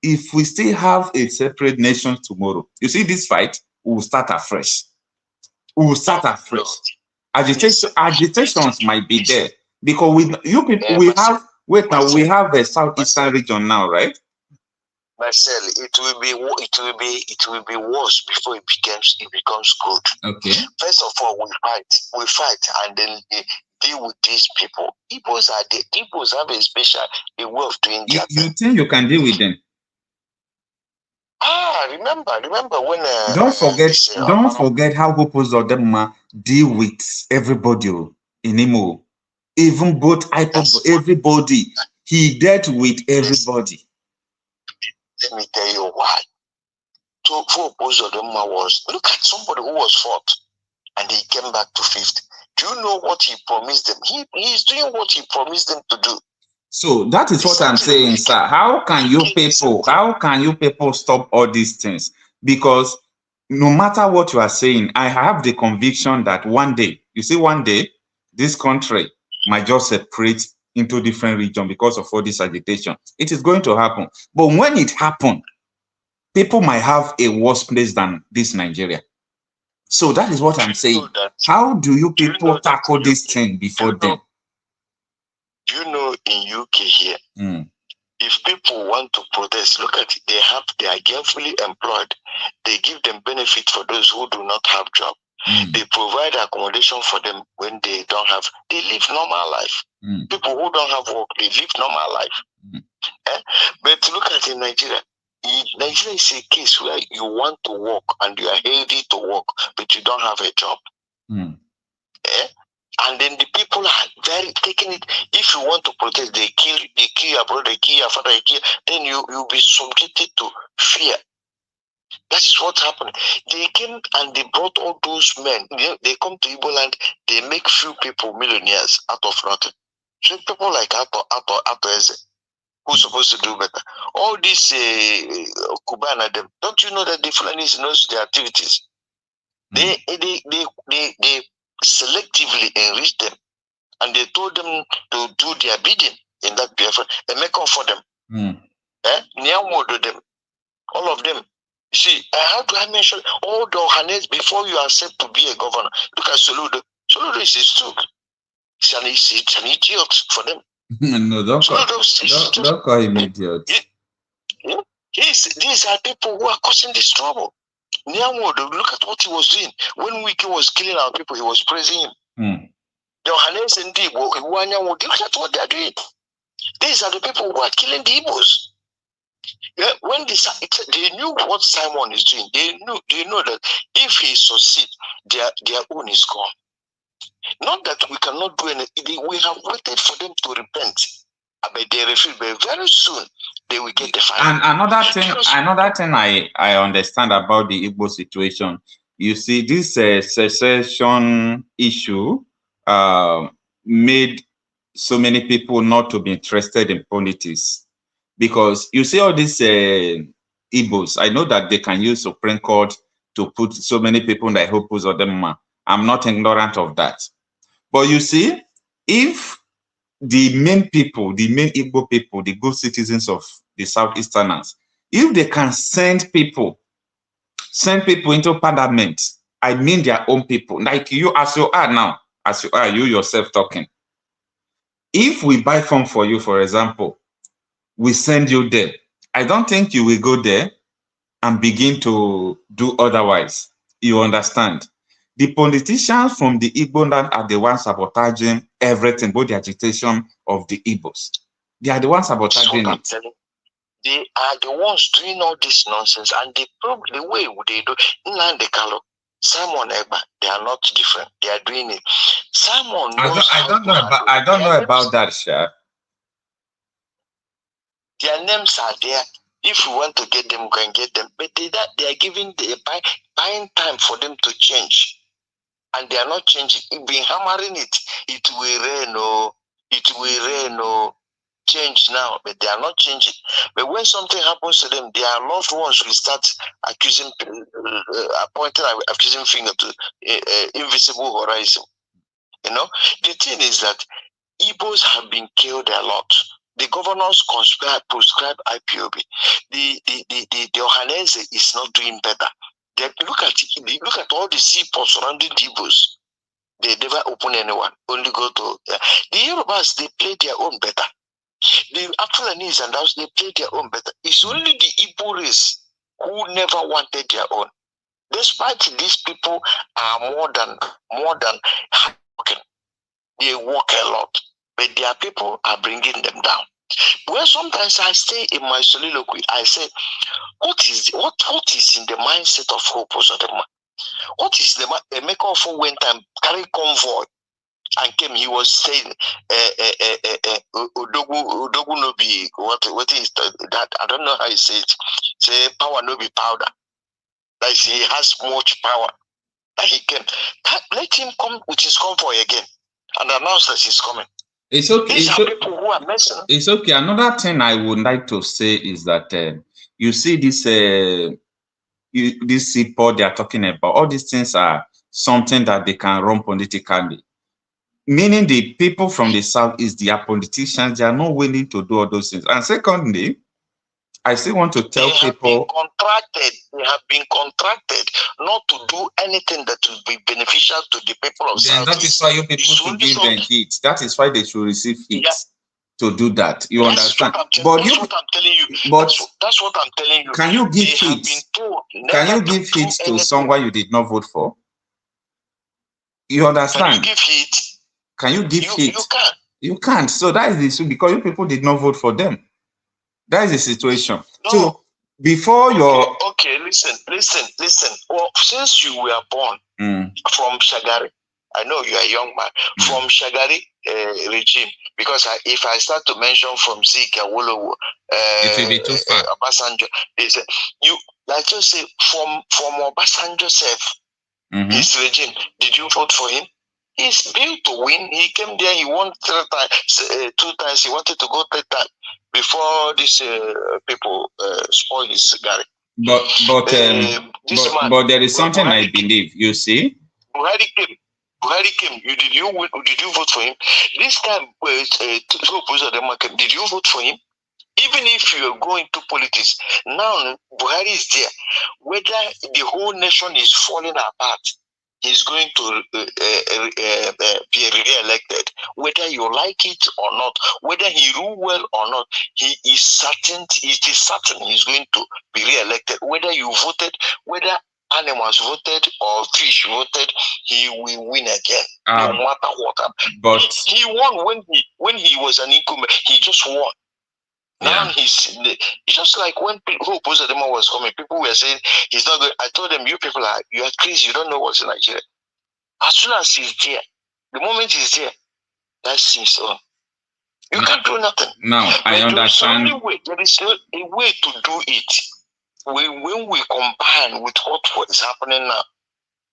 if we still have a separate nation tomorrow, you see this fight, we will start afresh. We will start afresh. Agitations might be there, because we have a Southeastern region now, right? Marcel, it will be worse before it becomes good. Okay. First of all, we fight, and then deal with these people. Igbos have a way of doing that. You think you can deal with them? Remember when? Don't forget how Opos of them deal with everybody in Imo, even both everybody. He dealt with everybody. Let me tell you why. So for Opos of them look at somebody who was fourth and he came back to fifth. Do you know what he promised them? He's doing what he promised them to do. So that is what I'm saying, sir. How can you people stop all these things? Because no matter what you are saying, I have the conviction that one day, this country might just separate into different regions because of all this agitation. It is going to happen. But when it happens, people might have a worse place than this Nigeria. So that is what I'm saying. How do you people tackle this thing before then? You know, in UK here, if people want to protest, look at it, they are gainfully employed. They give them benefit for those who do not have job. They provide accommodation for them when they don't have. They live normal life. People who don't have work, they live normal life. But look at in Nigeria. Nigeria is a case where you want to work and you are ready to work, but you don't have a job. And then the people are very taking it. If you want to protest, they kill your brother, they kill your father, then you'll be subjected to fear. That is what happened. They came and they brought all those men. They come to Igbo land, they make few people millionaires out of nothing. So people like Ato Eze, who's supposed to do better. All these Kubana, them, don't you know that the Fulanis knows their activities? They selectively enrich them, and they told them to do their bidding in that BFF and make up for them. Them, all of them. See, how do I mention all the Ohanes before you accept to be a governor? Look at Soludo. Soludo is a stupid. It's an idiot for them. No, don't call him idiot. These are people who are causing this trouble. Look at what he was doing. When Wiki was killing our people, he was praising him. Look at what they are doing. These are the people who are killing the Igbos. Yeah, when they knew what Simon is doing, they know that if he succeeds, their own is gone. Not that we cannot do anything. We have waited for them to repent. But they refuse. But very soon they will get the fire. And another thing I understand about the Igbo situation. You see, this secession issue made so many people not to be interested in politics. Because you see all these Igbos, I know that they can use Supreme Court to put so many people in the hopes of them. I'm not ignorant of that. But you see, if the main people, the main Igbo people, the good citizens of the Southeasterners, if they can send people into parliament, I mean their own people, like you, as you are now, as you are, you yourself talking. If we buy form for you, for example, we send you there, I don't think you will go there and begin to do otherwise. You understand? The politicians from the Igbo land are the ones sabotaging everything, both the agitation of the Igbos. They are the ones sabotaging it. They are the ones doing all this nonsense, and the way they do Nnamdi Kanu, Simon Ekpa, they are not different. They are doing it. Simon knows I don't know about that, Sha. Their names are there. If you want to get them, you can get them. But they are giving buying time for them to change. And they are not changing. You've been hammering it. It will rain, it will rain, change now. But they are not changing. But when something happens to them, their loved ones will start accusing finger to invisible horizon. You know, the thing is that Igbos have been killed a lot. The governors prescribe IPOB. The Ohanese is not doing better. Look at all the seaports surrounding the Igbos. They never open anyone. Only go to the Yorubas. They play their own better. The Afulanese and those, they play their own better. It's only the Igbo race who never wanted their own. Despite these people are more than hardworking. They work a lot. But their people are bringing them down. Well, sometimes I stay in my soliloquy, I say, what is in the mindset of Hope Ozodema? What is the maker of went and carry convoy and came? He was saying, Odogu no be what is that? I don't know how you say it. Say power no be powder. Like he has much power. That he can let him come with his convoy again and announce that he's coming. It's okay. These are people who are messing. It's okay. Another thing I would like to say is that you see this this support they are talking about. All these things are something that they can run politically. Meaning the people from the South is their politicians. They are not willing to do all those things. And secondly, I still want to tell people they have been contracted not to do anything that will be beneficial to the people of South. That is why you people should give them heat. That is why they should receive heat to do that. You understand? That's what I'm telling you. But that's what I'm telling you. Can you give heat? Can you give heat to someone you did not vote for? You understand? Can you give heat? Can you give heat? You can't. You can't. So that is the issue, because you people did not vote for them. That is the situation. No. So before your listen. Well, since you were born from Shagari, I know you are a young man from Shagari regime. Because if I start to mention from Zika, Wolowo, it will be too far. Obasanjo, you like to say from Obasanjo self, his regime. Did you vote for him? He's built to win. He came there. He won 2 times. He wanted to go 3 times before these people spoil his Gary. But there is something I believe. You see, Buhari came. Did you vote for him? This time, did you vote for him? Even if you are going to politics, now Buhari is there. Whether the whole nation is falling apart, he's going to be re-elected, whether you like it or not, whether he rule well or not. It is certain he's going to be re-elected, whether you voted, whether animals voted or fish voted, he will win again, no matter what. But he won when he was an incumbent. He just won. Now it's just like when Hope Uzodinma was coming, people were saying he's not good. I told them, you people are crazy, you don't know what's in Nigeria. As soon as he's there, the moment he's there, that's his own. You can't do nothing. No, I understand. There is a way to do it. When we combine with what is happening now,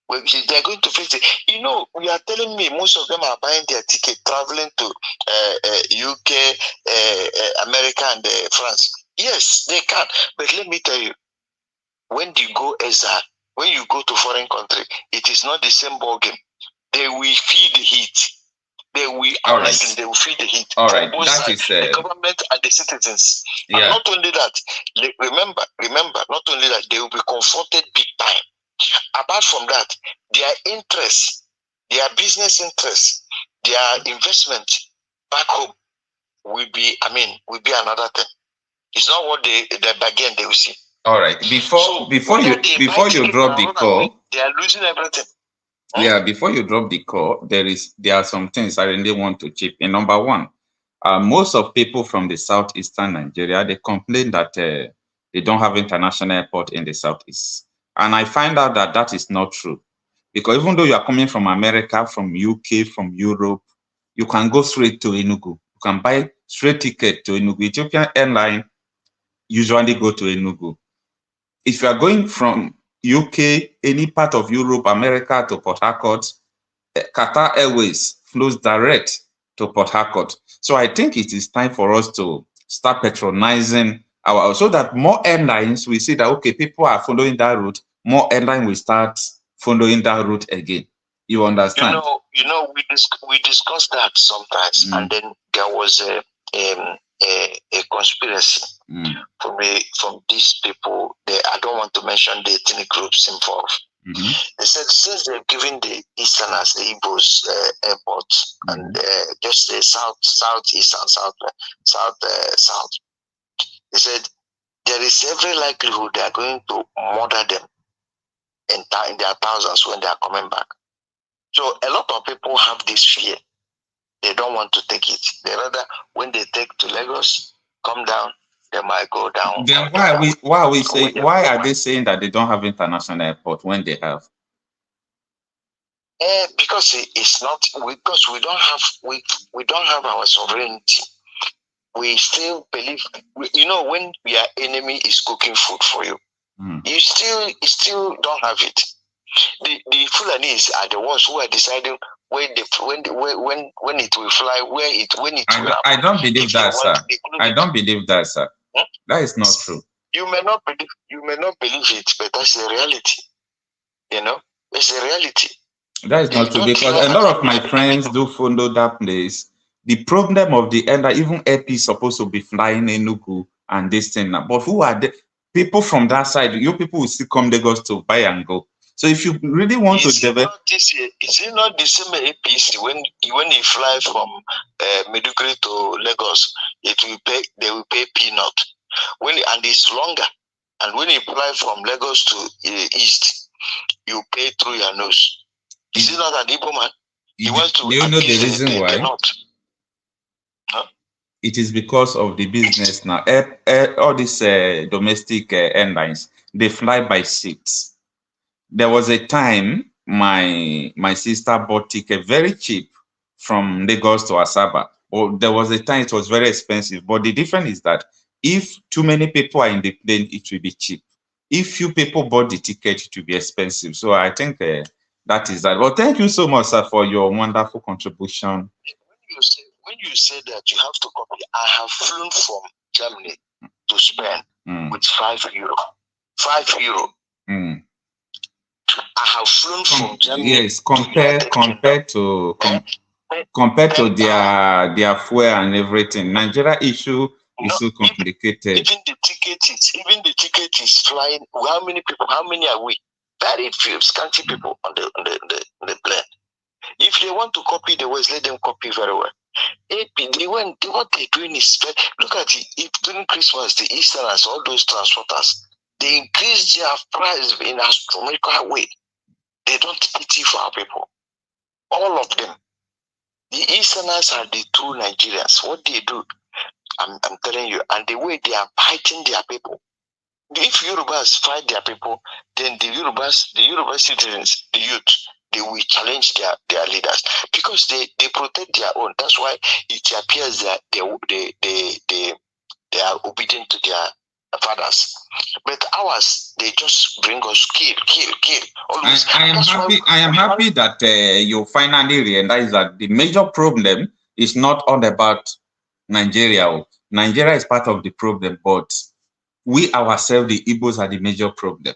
they're going to face it. You know, you are telling me most of them are buying their ticket, traveling to UK, America, and France. Yes, they can. But let me tell you, when you go when you go to foreign country, it is not the same ballgame. They will feel the heat. They will honestly, they will feel the heat. All right, both that sides, is the government and the citizens. Yeah. And not only that, remember, not only that, they will be confronted big time. Apart from that, their interests, their business interests, their investment back home will be another thing. It's not what they bargain they will see. All right. Before you drop the call, they are losing everything. Yeah, before you drop the call, there are some things I really want to chip in. Number one, most of people from the southeastern Nigeria, they complain that they don't have international airport in the southeast. And I find out that that is not true. Because even though you are coming from America, from UK, from Europe, you can go straight to Enugu. You can buy straight ticket to Enugu. Ethiopian Airline usually go to Enugu. If you are going from UK, any part of Europe, America to Port Harcourt, Qatar Airways flows direct to Port Harcourt. So I think it is time for us to start patronizing so that more airlines will see that, okay, people are following that route, more airlines will start following that route again. You understand? You know, we discussed that sometimes, and then there was a conspiracy from these people. I don't want to mention the ethnic groups involved. They said since they've given the Easterners, the Igbos airports, and just the southeast and south, they said there is every likelihood they are going to murder them in their thousands when they are coming back. So a lot of people have this fear. They don't want to take it. They rather, when they take to Lagos, come down, they might go down. Then why are they saying that they don't have international airport when they have? Because it's not, because we don't have our sovereignty. We still believe, when your enemy is cooking food for you, you still don't have it. The Fulanis are the ones who are deciding when it will fly, when it will. I don't believe that, sir. I don't believe that, sir. That is not true. You may not believe it, but that's the reality. It's a reality. That is not true, because a lot of my friends do follow that place. The problem of the end, even AP is supposed to be flying Enugu and this thing now. But who are the people from that side? You people will still come Lagos to buy and go. So if you really want to develop, is it not the same APC when you fly from Maiduguri to Lagos, they will pay peanut and it's longer. And when you fly from Lagos to east, you pay through your nose. Is it not an Igbo man? Do you know the reason why? It is because of the business now. All these domestic airlines, they fly by seats. There was a time my sister bought ticket very cheap from Lagos to Asaba. Or there was a time it was very expensive. But the difference is that if too many people are in the plane, it will be cheap. If few people bought the ticket, it will be expensive. So I think that is that. Well, thank you so much, sir, for your wonderful contribution. When you say that you have to copy, I have flown from Germany to Spain with €5. €5. I have flown from Germany. Yes, compared to their fuel and everything. Nigeria issue is so complicated. Even the ticket is flying. How many people? How many are we? very few scanty people on the plane. If they want to copy the West, let them copy very well. What they're doing is, look at it. If during Christmas, the Easterners, all those transporters, they increase their price in an astronomical way. They don't pity for our people. All of them. The Easterners are the true Nigerians. What they do, I'm telling you, and the way they are fighting their people. If Yorubas fight their people, then the Yoruba citizens, the youth, they will challenge their leaders because they protect their own. That's why it appears that they are obedient to their fathers. But ours, they just bring us kill. Always. I am happy that you finally realize that the major problem is not all about Nigeria. Nigeria is part of the problem, but we ourselves, the Igbos, are the major problem.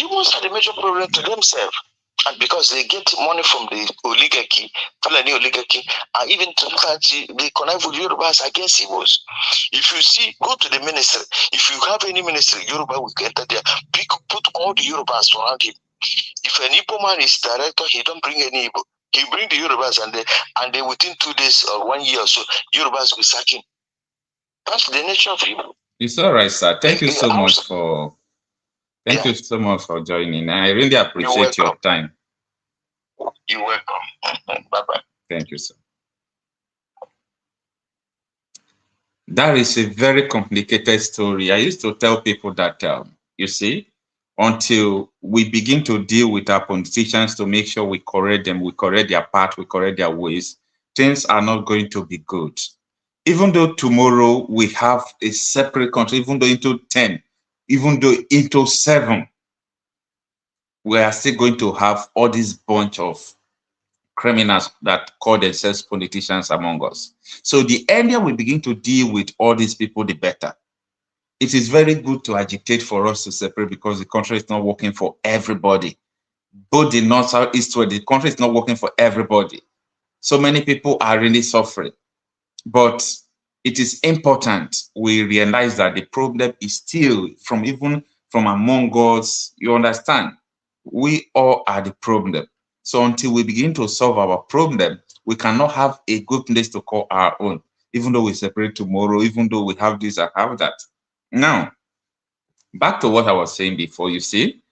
Igbos are the major problem to themselves. And because they get money from the oligarchy, Fulani oligarchy, and even sometimes they connect with Yorubas against Igbos. If you see, go to the ministry. If you have any ministry, Yoruba will enter there. Put all the Yorubas around him. If an Igbo man is director, he don't bring any Igbo. He bring the Yorubas and they within 2 days or 1 year or so, Yorubas will sack him. That's the nature of Igbo. It's all right, sir. Thank you so much for joining. I really appreciate your time. You're welcome. Bye-bye. Thank you, sir. That is a very complicated story. I used to tell people that, you see, until we begin to deal with our politicians to make sure we correct them, we correct their path, we correct their ways, things are not going to be good. Even though tomorrow we have a separate country, even though into 10, even though into 7, we are still going to have all this bunch of criminals that call themselves politicians among us. So the earlier we begin to deal with all these people, the better. It is very good to agitate for us to separate because the country is not working for everybody. Both the north, south, east, west, the country is not working for everybody. So many people are really suffering. But it is important we realize that the problem is still even from among us. You understand? We all are the problem. So until we begin to solve our problem, we cannot have a good place to call our own, even though we separate tomorrow, even though we have this and have that. Now, back to what I was saying before, you see,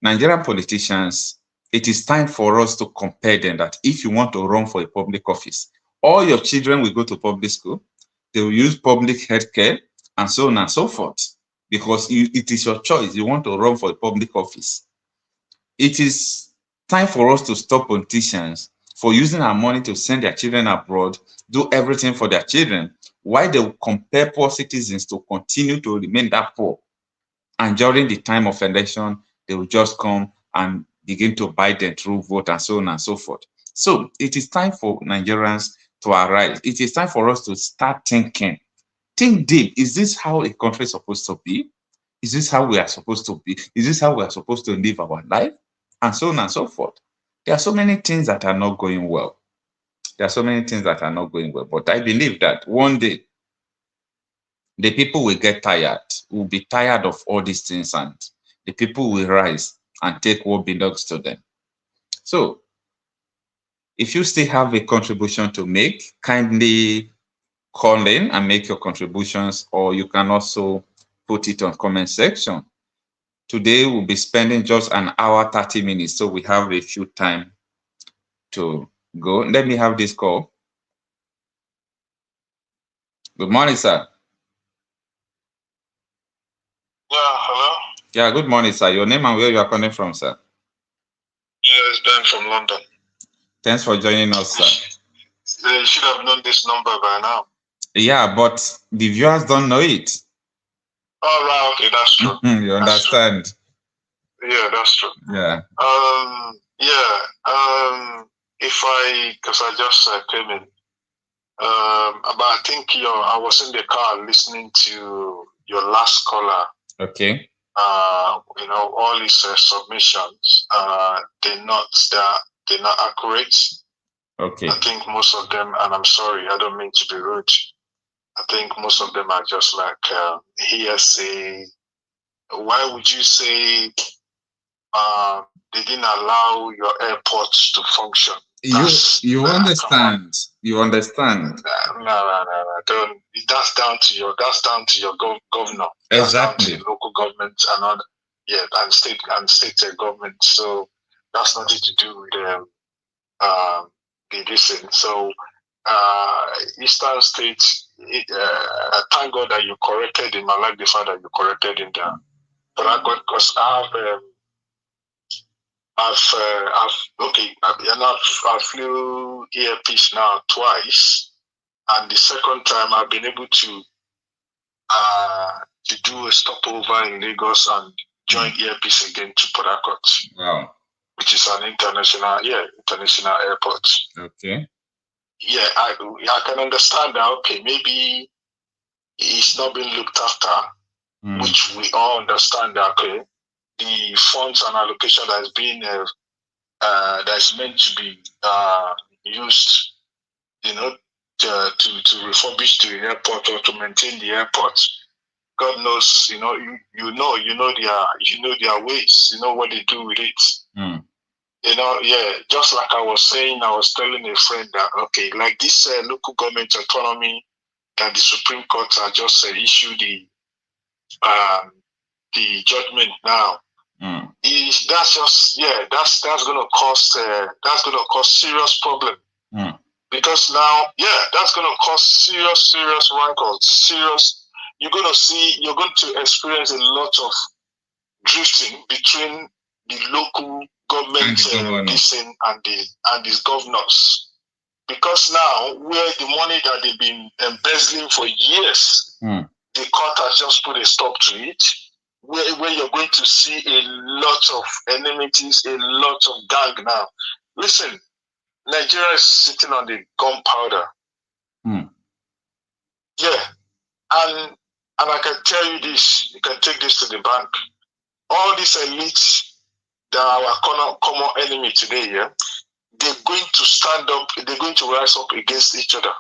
Nigerian politicians, it is time for us to compare them that if you want to run for a public office, all your children will go to public school, they will use public healthcare, and so on and so forth, because it is your choice. You want to run for a public office. It is time for us to stop politicians for using our money to send their children abroad, do everything for their children, while they will compel poor citizens to continue to remain that poor. And during the time of election, they will just come and begin to buy them through vote and so on and so forth. So it is time for Nigerians to arise. It is time for us to start thinking. Think deep. Is this how a country is supposed to be? Is this how we are supposed to be? Is this how we are supposed to live our life? And so on and so forth. There are so many things that are not going well. There are so many things that are not going well. But I believe that one day, the people will get tired, will be tired of all these things, and the people will rise and take what belongs to them. So, if you still have a contribution to make, kindly call in and make your contributions, or you can also put it on comment section. Today, we'll be spending just an hour, 30 minutes, so we have a few time to go. Let me have this call. Good morning, sir. Yeah, hello? Yeah, good morning, sir. Your name and where you are calling from, sir? Yeah, it's Ben from London. Thanks for joining us, sir. You should have known this number by now. Yeah, but the viewers don't know it. Oh, right, okay, that's true. You understand? True. Yeah, that's true. Yeah. Because I just came in, but I think I was in the car listening to your last caller. Okay. All his submissions, they're not accurate. Okay. I think most of them, and I'm sorry, I don't mean to be rude. I think most of them are just like hearsay. Why would you say they didn't allow your airports to function. You understand? You understand? No. Don't. That's down to your governor. Exactly. That's down to the local government and other, and state government. So that's nothing to do with the recent. So Eastern states. Thank God that you corrected him. I like the fact that you corrected him there. But I got, because I flew earpiece now twice, and the second time I've been able to do a stopover in Lagos and join earpiece again to Port Harcourt. Wow. Which is an international airport. Okay. Yeah, I can understand that. Okay, maybe it's not being looked after, which we all understand that. Okay, the funds and allocation that is being that's meant to be used, to refurbish the airport or to maintain the airport. God knows, you know their ways, you know what they do with it. Just like I was telling a friend that, okay, like this local government autonomy that the Supreme Court has just issued the judgment now. That's gonna cause serious problem. Because now, that's gonna cause serious rankles. You're going to experience a lot of drifting between the local government and these governors, because now where the money that they've been embezzling for years, the court has just put a stop to it. Where you're going to see a lot of enmities, a lot of gang now. Listen, Nigeria is sitting on the gunpowder. And I can tell you this, you can take this to the bank. All these elites that are our common enemy today, they're going to stand up, they're going to rise up against each other.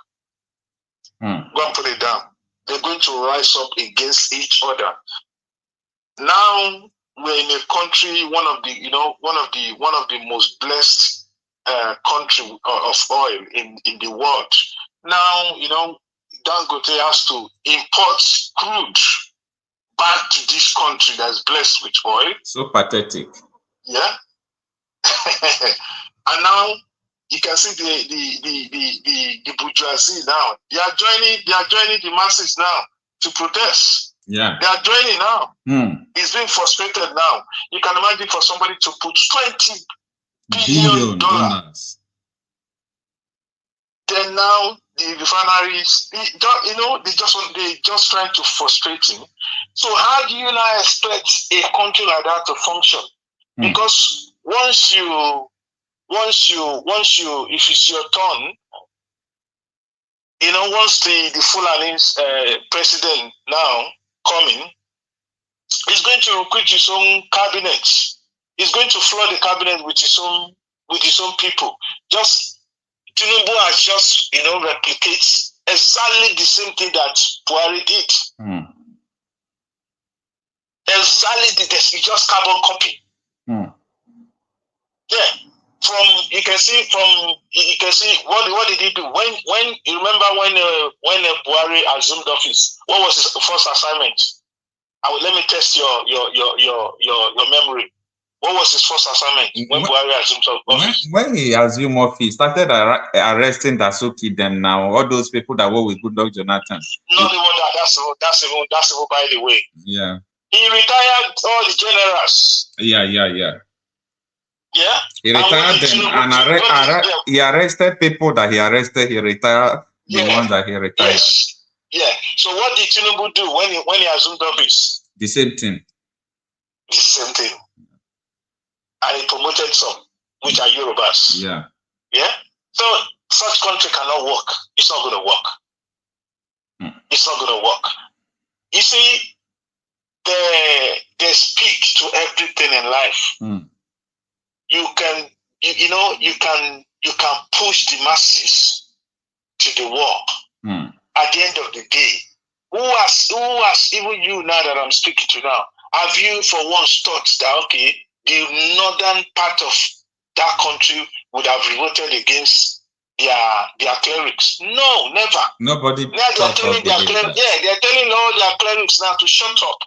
Go and put it down. They're going to rise up against each other. Now we're in a country, one of the most blessed country of oil in the world. Now, Dangote has to import crude back to this country that's blessed with oil. So pathetic. Yeah. And now you can see the bourgeoisie now. They are joining the masses now to protest. Yeah. They are joining now. It's being frustrated now. You can imagine for somebody to put $20 billion. Then now the refineries, they just trying to frustrate him. So how do you now expect a country like that to function? Because once you, if it's your turn, once the Fulani's president now coming, he's going to recruit his own cabinet. He's going to flood the cabinet with his own people. Just Tinubu has just replicates exactly the same thing that Buhari did. Exactly, it's just carbon copy. Yeah. You can see what did he do when you remember when Buhari assumed office. What was his first assignment? Let me test your memory. What was his first assignment when Buhari assumed office? When he assumed office, he started arresting Dasuki them now. All those people that were with Goodluck Jonathan. Not even that. That's even by the way. Yeah. He retired all the generals. Yeah. Yeah. He retired them and he arrested people that he arrested. He retired the ones that he retired. Yes. Yeah. So what did Tinubu do when he assumed office? The same thing. The same thing. And he promoted some, which are Yorubas. Yeah. Yeah. So such country cannot work. It's not going to work. It's not going to work. You see, they speak to everything in life. You can push the masses to the war. At the end of the day, who has even you now that I'm speaking to now, have you for once thought that, okay, the northern part of that country would have revolted against their clerics. No, never. Nobody. Now they're telling they're telling all their clerics now to shut up.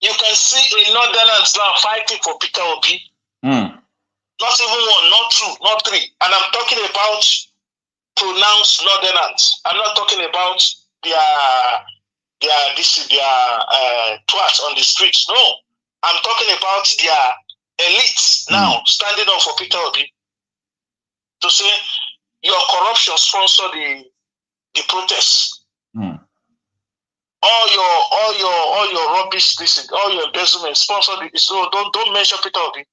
You can see a northerners now fighting for Peter Obi. Not even one, not two, not three. And I'm talking about pronounced northerners. I'm not talking about their twats on the streets. No. I'm talking about their elites now standing up for Peter Obi to say your corruption sponsor the protests. All your rubbish, all your embezzlement sponsor the, so don't mention Peter Obi.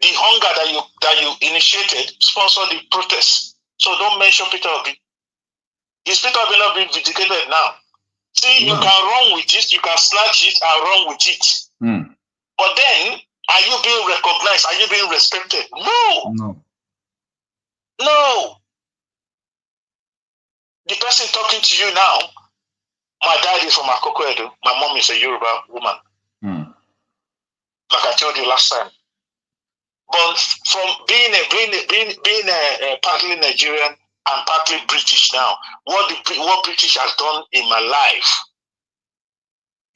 The hunger that you initiated sponsor the protests. So don't mention Peter Obi. Is Peter Obi not being vindicated now? See, you can run with it, you can snatch it and run with it. But then, are you being recognized? Are you being respected? No. The person talking to you now, my dad is from Akoko, my mom is a Yoruba woman. Like I told you last time. But from being a partly Nigerian and partly British now, what British has done in my life,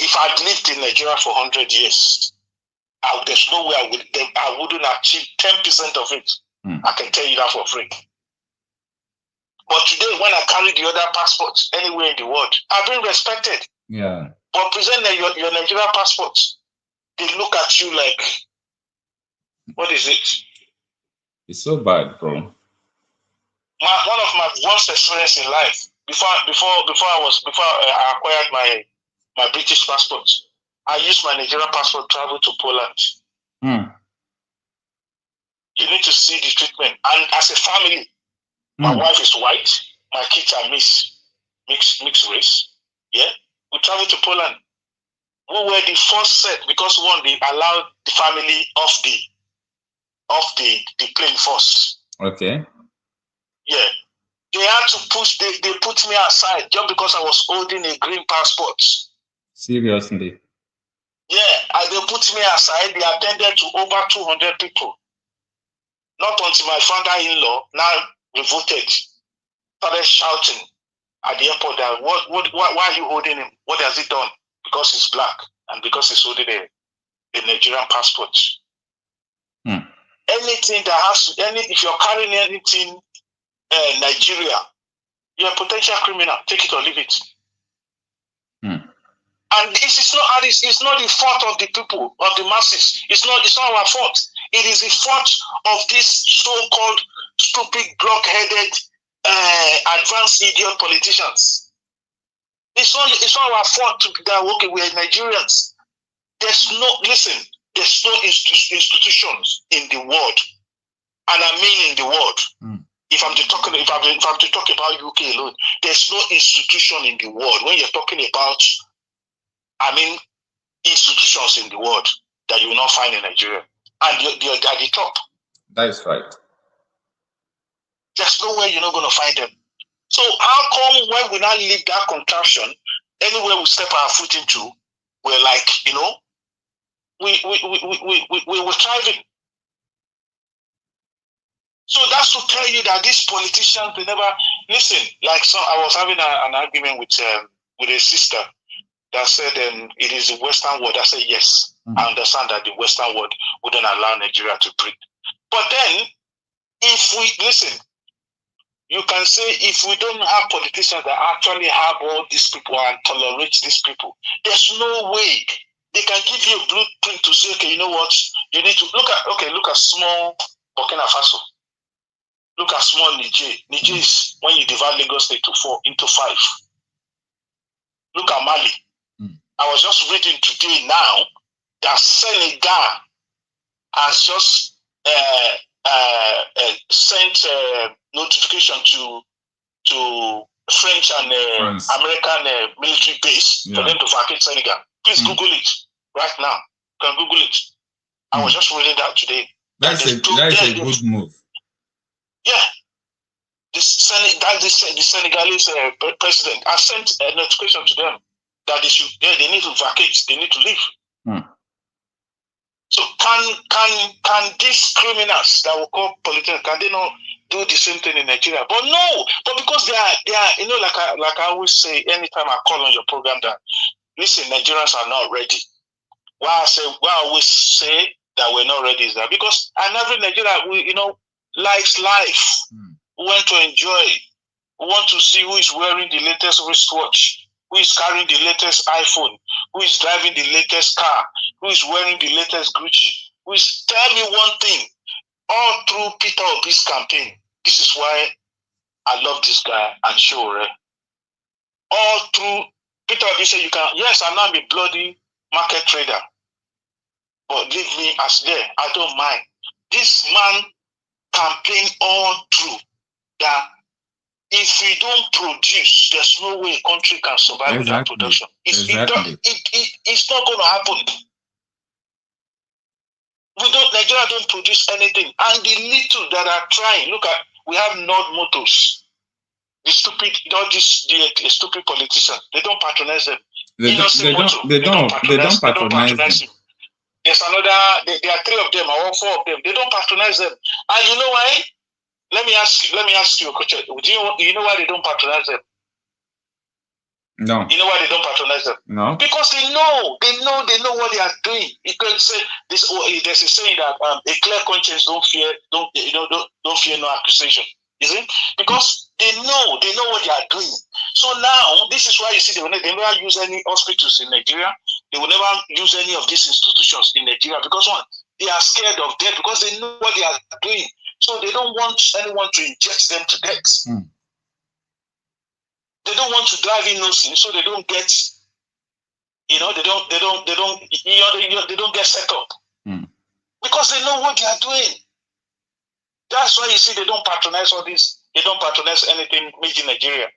if I'd lived in Nigeria for 100 years, there's no way I wouldn't achieve 10% of it. I can tell you that for free. But today, when I carry the other passports anywhere in the world, I've been respected. Yeah. But present your Nigerian passports, they look at you like, what is it? It's so bad, bro. One of my worst experience in life, before I acquired my British passport, I used my Nigerian passport to travel to Poland. You need to see the treatment. And as a family, my wife is white, my kids are mixed race. Yeah, we traveled to Poland. We were the first set because one, they allowed the family off the plane first. Okay. Yeah. They had to push, they put me aside just because I was holding a green passport. Seriously? Yeah, and they put me aside. They attended to over 200 people. Not until my father-in-law now revolted, started shouting at the airport that why are you holding him? What has he done? Because he's black and because he's holding a Nigerian passport. Anything that has if you're carrying anything Nigeria, you're a potential criminal. Take it or leave it. And it's not the fault of the people, of the masses. It's not our fault. It is the fault of these so-called stupid, block-headed, advanced idiot politicians. It's not our fault that we're Nigerians. There's no institutions in the world, and I mean in the world. If I'm to talk about UK alone, there's no institution in the world. When you're talking about, institutions in the world that you will not find in Nigeria, and you're at the top. That is right. There's no way you're not going to find them. So how come when we now leave that contraption, anywhere we step our foot into, we're like, we're thriving. So that's to tell you that these politicians, they never listen. Like I was having an argument with a sister that said it is the Western world. I said yes, I understand that the Western world wouldn't allow Nigeria to breathe. But then, if we listen, you can say if we don't have politicians that actually have all these people and tolerate these people, there's no way they can give you a blueprint to say, okay, you know what, you need to look at small Burkina Faso. Look at small Niger. Niger is when you divide Lagos State into 5. Look at Mali. I was just reading today now that Senegal has just sent notification to French and American military base for them to vacate Senegal. Please Google it right now. You can Google it. I was just reading that today. That's a good move. Yeah. The Senegalese president has sent a notification to them that they need to vacate, they need to leave. So can these criminals that we call politicians, can they not do the same thing in Nigeria? But no, but because they are, you know, like I always say, anytime I call on your program, that listen, Nigerians are not ready. Why I always say that we're not ready is that because every Nigerian, likes life. We want to enjoy. We want to see who is wearing the latest wristwatch, who is carrying the latest iPhone, who is driving the latest car, who is wearing the latest Gucci. Tell me one thing, all through Peter Obi's campaign, this is why I love this guy and Sowore. All through Peter Obi said, yes, I'm not a bloody market trader, but leave me as there. I don't mind. This man campaigned all through that if we don't produce, there's no way a country can survive without production. It's not going to happen. Nigeria don't produce anything. And the little that are trying, look at, we have Nord Motors. The stupid politicians, they don't patronize them. They don't patronize him. There's another, there are 3 of them or 4 of them. They don't patronize them. And you know why? Let me ask you, Okocha. You know why they don't patronize them? No. You know why they don't patronize them? No. Because they know what they are doing. You can say this. There's a saying that a clear conscience don't fear no accusation. Is it? Because they know what they are doing. So now this is why you see they never use any hospitals in Nigeria. They will never use any of these institutions in Nigeria because one, they are scared of death because they know what they are doing. So they don't want anyone to inject them to death. They don't want to drive innocent, so they don't get, they don't get set up because they know what they are doing. That's why you see they don't patronize all this. They don't patronize anything made in Nigeria.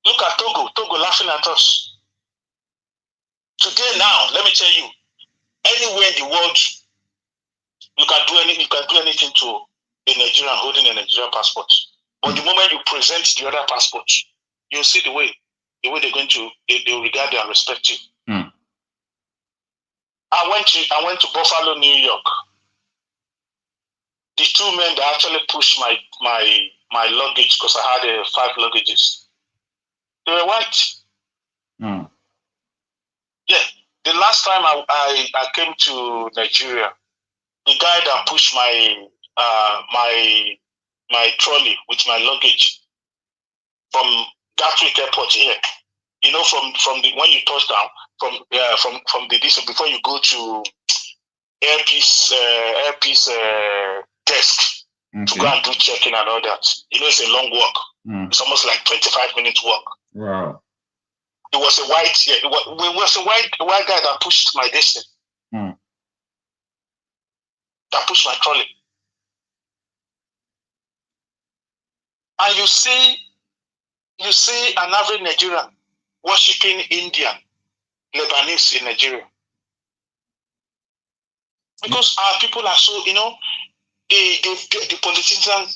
Look at Togo laughing at us. Today now, let me tell you, anywhere in the world, you can do anything to a Nigerian holding a Nigerian passport. But the moment you present the other passport, you'll see the way they're going to they will regard you and respect you. I went to Buffalo, New York. The 2 men that actually pushed my luggage, because I had 5 luggages, they were white. Yeah. The last time I came to Nigeria, the guy that pushed my trolley with my luggage from Gatwick Airport here, from the when you touch down from the distance before you go to airpiece desk to go and do check-in and all that. It's a long walk. It's almost like 25-minute walk. Wow. It was a white guy that pushed my distance. That pushed my trolley. And you see an average Nigerian worshipping Indian, Lebanese in Nigeria. Because our people are so, the politicians are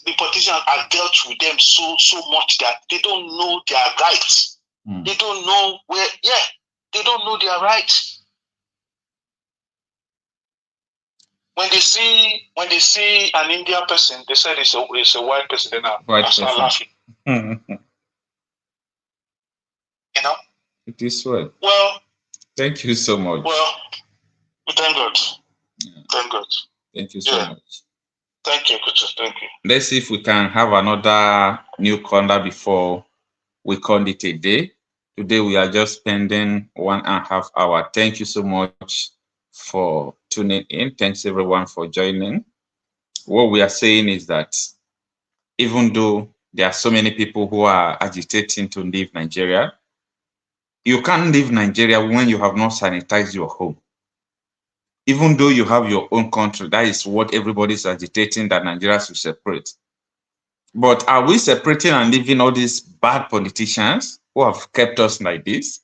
dealt with them so much that they don't know their rights. They don't know they don't know their rights. When they see an Indian person, they say it's a white person. They start laughing. It is well. Well, thank you so much. Well, thank God. Yeah. Thank God. Thank you so much. Thank you, Okocha. Thank you. Let's see if we can have another new caller before we call it a day. Today we are just spending 1.5 hours. Thank you so much for tuning in. Thanks everyone for joining. What we are saying is that even though there are so many people who are agitating to leave Nigeria, you can't leave Nigeria when you have not sanitized your home. Even though you have your own country, that is what everybody is agitating, that Nigeria should separate. But are we separating and leaving all these bad politicians who have kept us like this?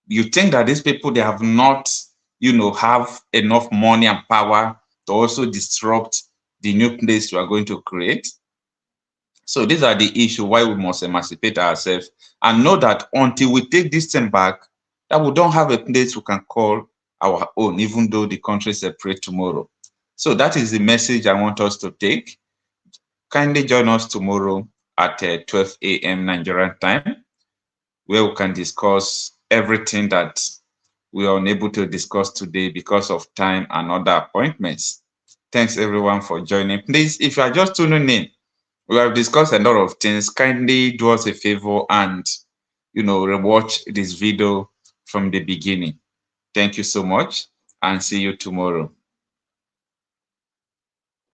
You think that these people, they have not, have enough money and power to also disrupt the new place you are going to create? So these are the issues why we must emancipate ourselves and know that until we take this thing back, that we don't have a place we can call our own, even though the country separate tomorrow. So that is the message I want us to take. Kindly join us tomorrow at 12 a.m. Nigerian time, where we can discuss everything that we are unable to discuss today because of time and other appointments. Thanks everyone for joining. Please, if you are just tuning in, we have discussed a lot of things. Kindly do us a favor and, rewatch this video from the beginning. Thank you so much and see you tomorrow.